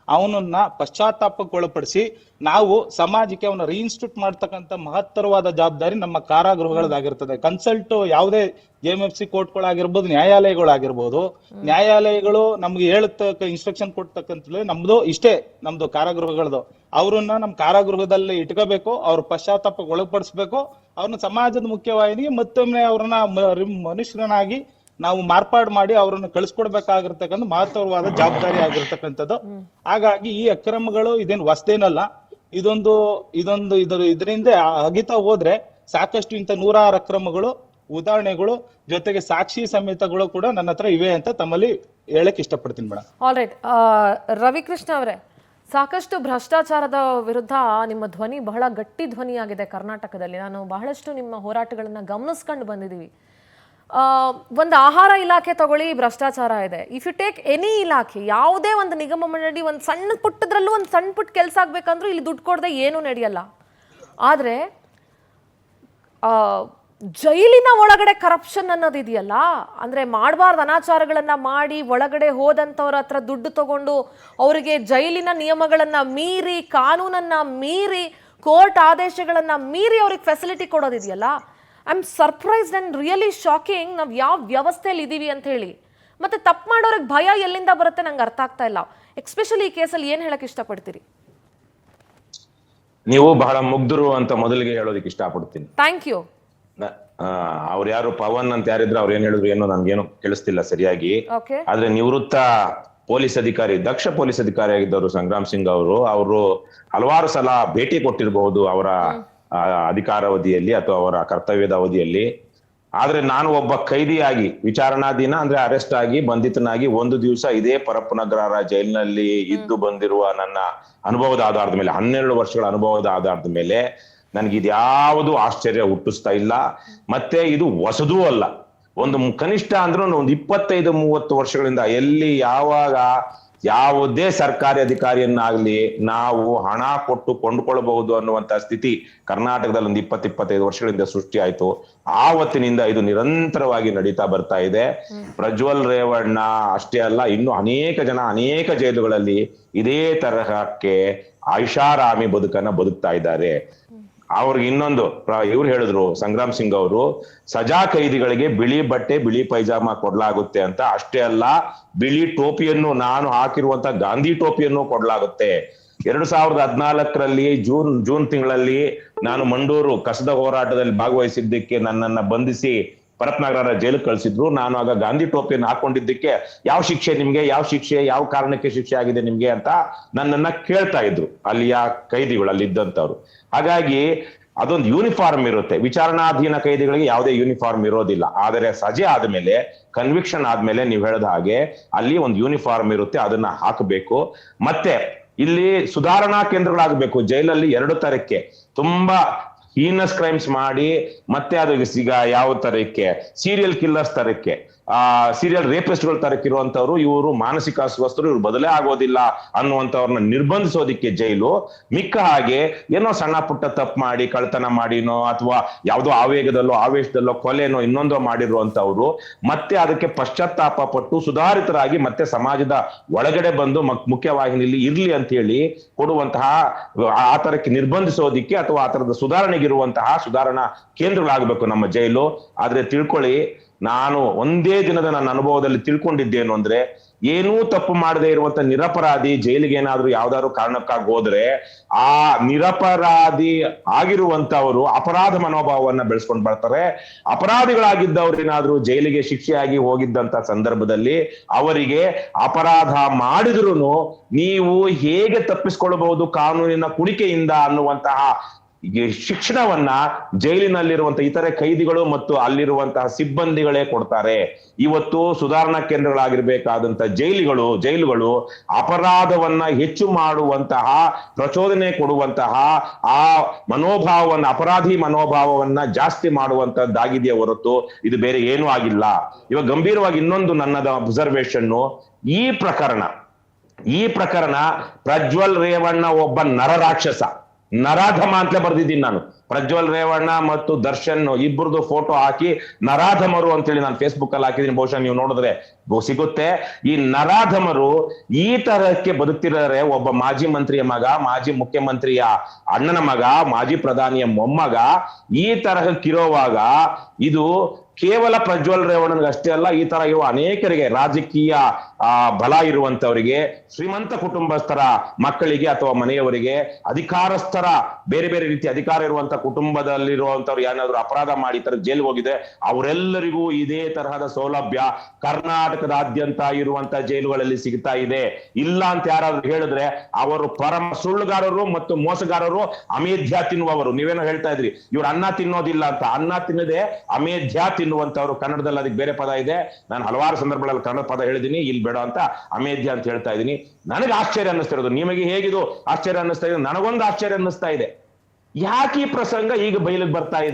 [SPEAKER 5] ಅವನನ್ನ ಪಶ್ಚಾತ್ತಾಪಕ್ಕೊಳಪಡಿಸಿ ನಾವು ಸಮಾಜಕ್ಕೆ ಅವನ ರೀಇನ್ಸ್ಟಿಟ್ಯೂಟ್ ಮಾಡ್ತಕ್ಕಂಥ ಮಹತ್ತರವಾದ ಜವಾಬ್ದಾರಿ ನಮ್ಮ ಕಾರಾಗೃಹಗಳದಾಗಿರ್ತದೆ. ಕನ್ಸಲ್ಟ್ ಯಾವುದೇ JMFC ಕೋರ್ಟ್ಗಳಾಗಿರ್ಬೋದು, ನ್ಯಾಯಾಲಯಗಳಾಗಿರ್ಬೋದು, ನ್ಯಾಯಾಲಯಗಳು ನಮ್ಗೆ ಇನ್ಸ್ಟ್ರಕ್ಷನ್ ಕೊಡ್ತಕ್ಕಂಥ ನಮ್ದು ಇಷ್ಟೇ, ನಮ್ದು ಕಾರಾಗೃಹಗಳದು. ಅವ್ರನ್ನ ನಮ್ ಕಾರಾಗೃಹದಲ್ಲಿ ಇಟ್ಕೋಬೇಕು, ಅವ್ರ ಪಶ್ಚಾತ್ತಾಪಕ್ಕೆ ಒಳಪಡಿಸ್ಬೇಕು, ಅವ್ರನ್ನ ಸಮಾಜದ ಮುಖ್ಯವಾಹಿನಿಗೆ ಮತ್ತೊಮ್ಮೆ ಅವ್ರನ್ನ ಮನುಷ್ಯರನ್ನಾಗಿ ನಾವು ಮಾರ್ಪಾಡು ಮಾಡಿ ಅವರನ್ನು ಕಳಿಸ್ಕೊಡ್ಬೇಕಾಗಿರ್ತಕ್ಕಂಥ ಮಹತ್ತರವಾದ ಜವಾಬ್ದಾರಿ ಆಗಿರ್ತಕ್ಕಂಥದ್ದು. ಹಾಗಾಗಿ ಈ ಅಕ್ರಮಗಳು ಇದೇನು ಹೊಸದೇನಲ್ಲ, ಇದರಿಂದ ಅಗಿತಾ ಹೋದ್ರೆ ಸಾಕಷ್ಟು ಇಂಥ 106 ಅಕ್ರಮಗಳು, ಉದಾಹರಣೆಗಳು, ಜೊತೆಗೆ ಸಾಕ್ಷಿ ಸಮೇತಗಳು ಕೂಡ ನನ್ನ ಹತ್ರ ಇವೆ ಅಂತ ತಮ್ಮಲ್ಲಿ ಹೇಳಕ್ ಇಷ್ಟಪಡ್ತೀನಿ ಮೇಡಮ್.
[SPEAKER 1] ಆಲ್ ರೈಟ್, ರವಿಕೃಷ್ಣ ಅವರೇ, ಸಾಕಷ್ಟು ಭ್ರಷ್ಟಾಚಾರದ ವಿರುದ್ಧ ನಿಮ್ಮ ಧ್ವನಿ ಬಹಳ ಗಟ್ಟಿ ಧ್ವನಿಯಾಗಿದೆ ಕರ್ನಾಟಕದಲ್ಲಿ. ನಾನು ಬಹಳಷ್ಟು ನಿಮ್ಮ ಹೋರಾಟಗಳನ್ನ ಗಮನಿಸ್ಕೊಂಡು ಬಂದಿದ್ದೀವಿ. ಒಂದು ಆಹಾರ ಇಲಾಖೆ ತಗೊಳ್ಳಿ, ಭ್ರಷ್ಟಾಚಾರ ಇದೆ. ಇಫ್ ಯು ಟೇಕ್ ಎನಿ ಇಲಾಖೆ, ಯಾವುದೇ ಒಂದು ನಿಗಮ ಮಂಡಳಿ, ಒಂದು ಸಣ್ಣ ಪುಟ್ಟದ್ರಲ್ಲೂ ಒಂದು ಸಣ್ಣ ಪುಟ್ಟ ಕೆಲಸ ಆಗ್ಬೇಕಂದ್ರೂ ಇಲ್ಲಿ ದುಡ್ಡು ಕೊಡದೆ ಏನೂ ನಡೆಯಲ್ಲ. ಆದರೆ ಜೈಲಿನ ಒಳಗಡೆ ಕರಪ್ಷನ್ ಅನ್ನೋದು ಇದೆಯಲ್ಲ, ಅಂದರೆ ಮಾಡಬಾರ್ದು ಅನಾಚಾರಗಳನ್ನು ಮಾಡಿ ಒಳಗಡೆ ಹೋದಂಥವ್ರ ಹತ್ರ ದುಡ್ಡು ತಗೊಂಡು ಅವರಿಗೆ ಜೈಲಿನ ನಿಯಮಗಳನ್ನು ಮೀರಿ, ಕಾನೂನನ್ನು ಮೀರಿ, ಕೋರ್ಟ್ ಆದೇಶಗಳನ್ನು ಮೀರಿ ಅವ್ರಿಗೆ ಫೆಸಿಲಿಟಿ ಕೊಡೋದಿದೆಯಲ್ಲ, I am surprised and really shocking. ನಾವು ಯಾವ ವ್ಯವಸ್ಥೆಯಲ್ಲಿ ಇದ್ದೀವಿ ಅಂತ ಹೇಳಿ. ಮತ್ತು ತಪ್ಪು ಮಾಡೋರಿಗೆ ಭಯ ಎಲ್ಲಿಂದ ಬರುತ್ತೆ ನಂಗೆ ಅರ್ಥ ಆಗ್ತಾ ಇಲ್ಲ. ಎಕ್ಸ್ಪೆಷಲಿ ಈ ಕೇಸಲ್ಲಿ ಏನು ಹೇಳಕ್ಕೆ ಇಷ್ಟಪಡ್ತೀರಿ?
[SPEAKER 7] ನೀವು ಬಹಳ ಮುಗ್ಧರು ಅಂತ ಮೊದಲಿಗೆ ಹೇಳೋದಕ್ಕೆ ಇಷ್ಟಪಡ್ತೀನಿ.
[SPEAKER 1] Thank you.
[SPEAKER 7] ಅವ್ರು ಯಾರು ಪವನ್ ಅಂತ ಯಾರಿದ್ರು ಅವ್ರು ಏನ್ ಹೇಳಿದ್ರು ಏನೋ ನನ್ಗೇನು ಕೇಳಿಸ್ತಿಲ್ಲ ಸರಿಯಾಗಿ. ಆದ್ರೆ ನಿವೃತ್ತ ಪೊಲೀಸ್ ಅಧಿಕಾರಿ, ದಕ್ಷ ಪೊಲೀಸ್ ಅಧಿಕಾರಿ ಆಗಿದ್ದವರು ಸಂಗ್ರಾಮ್ ಸಿಂಗ್ ಅವರು ಹಲವಾರು ಸಲ ಭೇಟಿ ಕೊಟ್ಟಿರಬಹುದು ಅವರ ಅಧಿಕಾರಾವಧಿಯಲ್ಲಿ ಅಥವಾ ಅವರ ಕರ್ತವ್ಯದ ಅವಧಿಯಲ್ಲಿ. ಆದ್ರೆ ನಾನು ಒಬ್ಬ ಕೈದಿಯಾಗಿ ವಿಚಾರಣಾಧೀನ ಅಂದ್ರೆ ಅರೆಸ್ಟ್ ಆಗಿ ಬಂಧಿತನಾಗಿ ಒಂದು ದಿವಸ ಇದೇ ಪರಪ್ಪನಗರ ಜೈಲಿನಲ್ಲಿ ಇದ್ದು ಬಂದಿರುವ ನನ್ನ ಅನುಭವದ ಆಧಾರದ ಮೇಲೆ, 12 ವರ್ಷಗಳ ಅನುಭವದ ಆಧಾರದ ಮೇಲೆ ನನಗೆ ಇದ್ಯಾವುದು ಆಶ್ಚರ್ಯ ಹುಟ್ಟಿಸ್ತಾ ಇಲ್ಲ. ಮತ್ತೆ ಇದು ಹೊಸದೂ ಅಲ್ಲ. ಒಂದು ಕನಿಷ್ಠ ಅಂದ್ರೂ ಒಂದು 25-30 ವರ್ಷಗಳಿಂದ ಎಲ್ಲಿ ಯಾವಾಗ ಯಾವುದೇ ಸರ್ಕಾರಿ ಅಧಿಕಾರಿಯನ್ನಾಗ್ಲಿ ನಾವು ಹಣ ಕೊಟ್ಟು ಕೊಂಡ್ಕೊಳ್ಬಹುದು ಅನ್ನುವಂತ ಸ್ಥಿತಿ ಕರ್ನಾಟಕದಲ್ಲಿ ಒಂದು 20-25 ವರ್ಷಗಳಿಂದ ಸೃಷ್ಟಿ ಆಯ್ತು. ಆವತ್ತಿನಿಂದ ಇದು ನಿರಂತರವಾಗಿ ನಡೀತಾ ಬರ್ತಾ ಇದೆ. ಪ್ರಜ್ವಲ್ ರೇವಣ್ಣ ಅಷ್ಟೇ ಅಲ್ಲ, ಇನ್ನು ಅನೇಕ ಜನ ಅನೇಕ ಜೈಲುಗಳಲ್ಲಿ ಇದೇ ತರಹಕ್ಕೆ ಐಷಾರಾಮಿ ಬದುಕನ್ನ ಬದುಕ್ತಾ ಇದ್ದಾರೆ. ಅವ್ರಿಗೆ ಇನ್ನೊಂದು ಇವ್ರು ಹೇಳಿದ್ರು, ಸಂಗ್ರಾಮ್ ಸಿಂಗ್ ಅವರು, ಸಜಾ ಕೈದಿಗಳಿಗೆ ಬಿಳಿ ಬಟ್ಟೆ ಬಿಳಿ ಪೈಜಾಮ ಕೊಡ್ಲಾಗುತ್ತೆ ಅಂತ. ಅಷ್ಟೇ ಅಲ್ಲ, ಬಿಳಿ ಟೋಪಿಯನ್ನು, ನಾನು ಹಾಕಿರುವಂತ ಗಾಂಧಿ ಟೋಪಿಯನ್ನು ಕೊಡ್ಲಾಗುತ್ತೆ. 2014ರಲ್ಲಿ ಜೂನ್ ತಿಂಗಳಲ್ಲಿ ನಾನು ಮಂಡೂರು ಕಸದ ಹೋರಾಟದಲ್ಲಿ ಭಾಗವಹಿಸಿದ್ದಕ್ಕೆ ನನ್ನನ್ನ ಬಂಧಿಸಿ ಪರಪ್ಪನಗರ ಜೈಲಿಗೆ ಕಳಿಸಿದ್ರು. ನಾನು ಆಗ ಗಾಂಧಿ ಟೋಪಿಯನ್ನು ಹಾಕೊಂಡಿದ್ದಕ್ಕೆ ಯಾವ ಶಿಕ್ಷೆ ನಿಮ್ಗೆ, ಯಾವ ಶಿಕ್ಷೆ, ಯಾವ ಕಾರಣಕ್ಕೆ ಶಿಕ್ಷೆ ಆಗಿದೆ ನಿಮ್ಗೆ ಅಂತ ನನ್ನನ್ನ ಕೇಳ್ತಾ ಇದ್ರು ಅಲ್ಲಿಯ ಕೈದಿಗಳು, ಅಲ್ಲಿ ಇದ್ದಂತವ್ರು. ಹಾಗಾಗಿ ಅದೊಂದು ಯೂನಿಫಾರ್ಮ್ ಇರುತ್ತೆ. ವಿಚಾರಣಾಧೀನ ಕೈದಿಗಳಿಗೆ ಯಾವುದೇ ಯೂನಿಫಾರ್ಮ್ ಇರೋದಿಲ್ಲ. ಆದರೆ ಸಜೆ ಆದ್ಮೇಲೆ, ಕನ್ವಿಕ್ಷನ್ ಆದ್ಮೇಲೆ ನೀವು ಹೇಳಿದ ಹಾಗೆ ಅಲ್ಲಿ ಒಂದು ಯೂನಿಫಾರ್ಮ್ ಇರುತ್ತೆ, ಅದನ್ನ ಹಾಕಬೇಕು. ಮತ್ತೆ ಇಲ್ಲಿ ಸುಧಾರಣಾ ಕೇಂದ್ರಗಳಾಗಬೇಕು. ಜೈಲಲ್ಲಿ 2 ತರಕ್ಕೆ ತುಂಬಾ ಹೀನಸ್ ಕ್ರೈಮ್ಸ್ ಮಾಡಿ ಮತ್ತೆ ಅದು ಈಗ ಯಾವ ತರಕ್ಕೆ ಸೀರಿಯಲ್ ಕಿಲ್ಲರ್ಸ್ ತರಕ್ಕೆ, ಸೀರಿಯಲ್ ರೇಪಿಸ್ಟ್ಗಳ ತರಕ್ಕಿರುವಂತವ್ರು, ಇವರು ಮಾನಸಿಕ ಅಸ್ವಸ್ಥರು, ಇವ್ರು ಬದಲೇ ಆಗೋದಿಲ್ಲ ಅನ್ನುವಂಥವ್ರನ್ನ ನಿರ್ಬಂಧಿಸೋದಿಕ್ಕೆ ಜೈಲು. ಮಿಕ್ಕ ಹಾಗೆ ಏನೋ ಸಣ್ಣ ಪುಟ್ಟ ತಪ್ಪು ಮಾಡಿ, ಕಳ್ತನ ಮಾಡಿನೋ ಅಥವಾ ಯಾವುದೋ ಆವೇಗದಲ್ಲೋ ಆವೇಶದಲ್ಲೋ ಕೊಲೆನೋ ಇನ್ನೊಂದೋ ಮಾಡಿರುವಂತವ್ರು ಮತ್ತೆ ಅದಕ್ಕೆ ಪಶ್ಚಾತ್ತಾಪ ಪಟ್ಟು ಸುಧಾರಿತರಾಗಿ ಮತ್ತೆ ಸಮಾಜದ ಒಳಗಡೆ ಬಂದು ಮುಖ್ಯವಾಹಿನಿಯಲ್ಲಿ ಇರ್ಲಿ ಅಂತ ಹೇಳಿ ಕೊಡುವಂತಹ ಆ ತರಕ್ಕೆ ನಿರ್ಬಂಧಿಸೋದಿಕ್ಕೆ ಅಥವಾ ಆ ತರದ ಸುಧಾರಣೆಗಿರುವಂತಹ ಸುಧಾರಣಾ ಕೇಂದ್ರಗಳಾಗಬೇಕು ನಮ್ಮ ಜೈಲು. ಆದ್ರೆ ತಿಳ್ಕೊಳ್ಳಿ, ನಾನು ಒಂದೇ ದಿನದ ನನ್ನ ಅನುಭವದಲ್ಲಿ ತಿಳ್ಕೊಂಡಿದ್ದೇನು ಅಂದ್ರೆ, ಏನೂ ತಪ್ಪು ಮಾಡದೇ ಇರುವಂತ ನಿರಪರಾಧಿ ಜೈಲಿಗೆ ಏನಾದ್ರೂ ಯಾವ್ದಾದ್ರು ಕಾರಣಕ್ಕಾಗಿ ಹೋದ್ರೆ ಆ ನಿರಪರಾಧಿ ಆಗಿರುವಂತವರು ಅಪರಾಧ ಮನೋಭಾವವನ್ನ ಬೆಳೆಸ್ಕೊಂಡು ಬರ್ತಾರೆ. ಅಪರಾಧಿಗಳಾಗಿದ್ದವ್ರು ಏನಾದ್ರೂ ಜೈಲಿಗೆ ಶಿಕ್ಷೆಯಾಗಿ ಹೋಗಿದ್ದಂತ ಸಂದರ್ಭದಲ್ಲಿ ಅವರಿಗೆ ಅಪರಾಧ ಮಾಡಿದ್ರು ನೀವು ಹೇಗೆ ತಪ್ಪಿಸ್ಕೊಳ್ಬಹುದು ಕಾನೂನಿನ ಕುಣಿಕೆಯಿಂದ ಅನ್ನುವಂತಹ ಶಿಕ್ಷಣವನ್ನ ಜೈಲಿನಲ್ಲಿರುವಂತ ಇತರೆ ಕೈದಿಗಳು ಮತ್ತು ಅಲ್ಲಿರುವಂತಹ ಸಿಬ್ಬಂದಿಗಳೇ ಕೊಡ್ತಾರೆ. ಇವತ್ತು ಸುಧಾರಣಾ ಕೇಂದ್ರಗಳಾಗಿರ್ಬೇಕಾದಂತ ಜೈಲುಗಳು ಅಪರಾಧವನ್ನ ಹೆಚ್ಚು ಮಾಡುವಂತಹ, ಪ್ರಚೋದನೆ ಕೊಡುವಂತಹ ಆ ಮನೋಭಾವವನ್ನ, ಅಪರಾಧಿ ಮನೋಭಾವವನ್ನ ಜಾಸ್ತಿ ಮಾಡುವಂತದ್ದಾಗಿದೆಯೇ ಹೊರತು ಇದು ಬೇರೆ ಏನೂ ಆಗಿಲ್ಲ. ಇವಾಗ ಗಂಭೀರವಾಗಿ ಇನ್ನೊಂದು ನನ್ನದ ಅಬ್ಸರ್ವೇಷನ್, ಈ ಪ್ರಕರಣ ಪ್ರಜ್ವಲ್ ರೇವಣ್ಣ ಒಬ್ಬ ನರರಾಕ್ಷಸ, ನರಾಧಮ ಅಂತಲೇ ಬರ್ದಿದ್ದೀನಿ ನಾನು. ಪ್ರಜ್ವಲ್ ರೇವಣ್ಣ ಮತ್ತು ದರ್ಶನ್ ಇಬ್ಬರದು ಫೋಟೋ ಹಾಕಿ ನರಾಧಮರು ಅಂತೇಳಿ ನಾನು ಫೇಸ್ಬುಕ್ ಅಲ್ಲಿ ಹಾಕಿದೀನಿ. ಬಹುಶಃ ನೀವು ನೋಡಿದ್ರೆ ಸಿಗುತ್ತೆ. ಈ ನರಾಧಮರು ಈ ತರಕ್ಕೆ ಬದುಕ್ತಿದ್ದಾರೆ. ಒಬ್ಬ ಮಾಜಿ ಮಂತ್ರಿಯ ಮಗ, ಮಾಜಿ ಮುಖ್ಯಮಂತ್ರಿಯ ಅಣ್ಣನ ಮಗ, ಮಾಜಿ ಪ್ರಧಾನಿಯ ಮೊಮ್ಮಗ ಈ ತರಹಕ್ಕಿರೋವಾಗ ಇದು ಕೇವಲ ಪ್ರಜ್ವಲ್ ರೇವಣ್ಣನಿಗೆ ಅಷ್ಟೇ ಅಲ್ಲ, ಈ ತರ ಇರುವ ಅನೇಕರಿಗೆ, ರಾಜಕೀಯ ಬಲ ಇರುವಂತವರಿಗೆ, ಶ್ರೀಮಂತ ಕುಟುಂಬಸ್ಥರ ಮಕ್ಕಳಿಗೆ ಅಥವಾ ಮನೆಯವರಿಗೆ, ಅಧಿಕಾರಸ್ಥರ ಬೇರೆ ಬೇರೆ ರೀತಿಯ ಅಧಿಕಾರ ಇರುವಂತ ಕುಟುಂಬದಲ್ಲಿರುವಂತವ್ರು ಏನಾದ್ರು ಅಪರಾಧ ಮಾಡಿ ತರ ಜೈಲಿಗೆ ಹೋಗಿದೆ ಅವರೆಲ್ಲರಿಗೂ ಇದೇ ತರಹದ ಸೌಲಭ್ಯ ಕರ್ನಾಟಕದಾದ್ಯಂತ ಇರುವಂತ ಜೈಲುಗಳಲ್ಲಿ ಸಿಗ್ತಾ ಇದೆ. ಇಲ್ಲ ಅಂತ ಯಾರಾದ್ರೂ ಹೇಳಿದ್ರೆ ಅವರು ಪರಮ ಸುಳ್ಳುಗಾರರು ಮತ್ತು ಮೋಸಗಾರರು, ಅಮೇಧ್ಯ ತಿನ್ನುವವರು. ನೀವೇನೋ ಹೇಳ್ತಾ ಇದ್ರಿ ಇವ್ರು ಅನ್ನ ತಿನ್ನೋದಿಲ್ಲ ಅಂತ. ಅನ್ನ ತಿನ್ನದೆ ಅಮೇಧ್ಯ ತಿನ್ನುವಂತವ್ರು. ಕನ್ನಡದಲ್ಲಿ ಅದಕ್ಕೆ ಬೇರೆ ಪದ ಇದೆ, ನಾನು ಹಲವಾರು ಸಂದರ್ಭಗಳಲ್ಲಿ ಕನ್ನಡ ಪದ ಹೇಳಿದೀನಿ, ಇಲ್ಲಿ ಬೇಡ ಅಂತ ಅಮೇಧ್ಯ ಅಂತ ಹೇಳ್ತಾ ಇದ್ದೀನಿ. ನನಗೆ ಆಶ್ಚರ್ಯ ಅನ್ನಿಸ್ತಿರೋದು, ನಿಮಗೆ ಹೇಗಿದು ಆಶ್ಚರ್ಯ ಅನ್ನಿಸ್ತಾ ಇದೆ, ನನಗೊಂದು ಆಶ್ಚರ್ಯ ಅನ್ನಿಸ್ತಾ ಇದೆ. ಯಾಕೆ ಈ ಪ್ರಸಂಗ ಈಗ ಬಯಲಿಗೆ ಬರ್ತಾ ಇದೆ?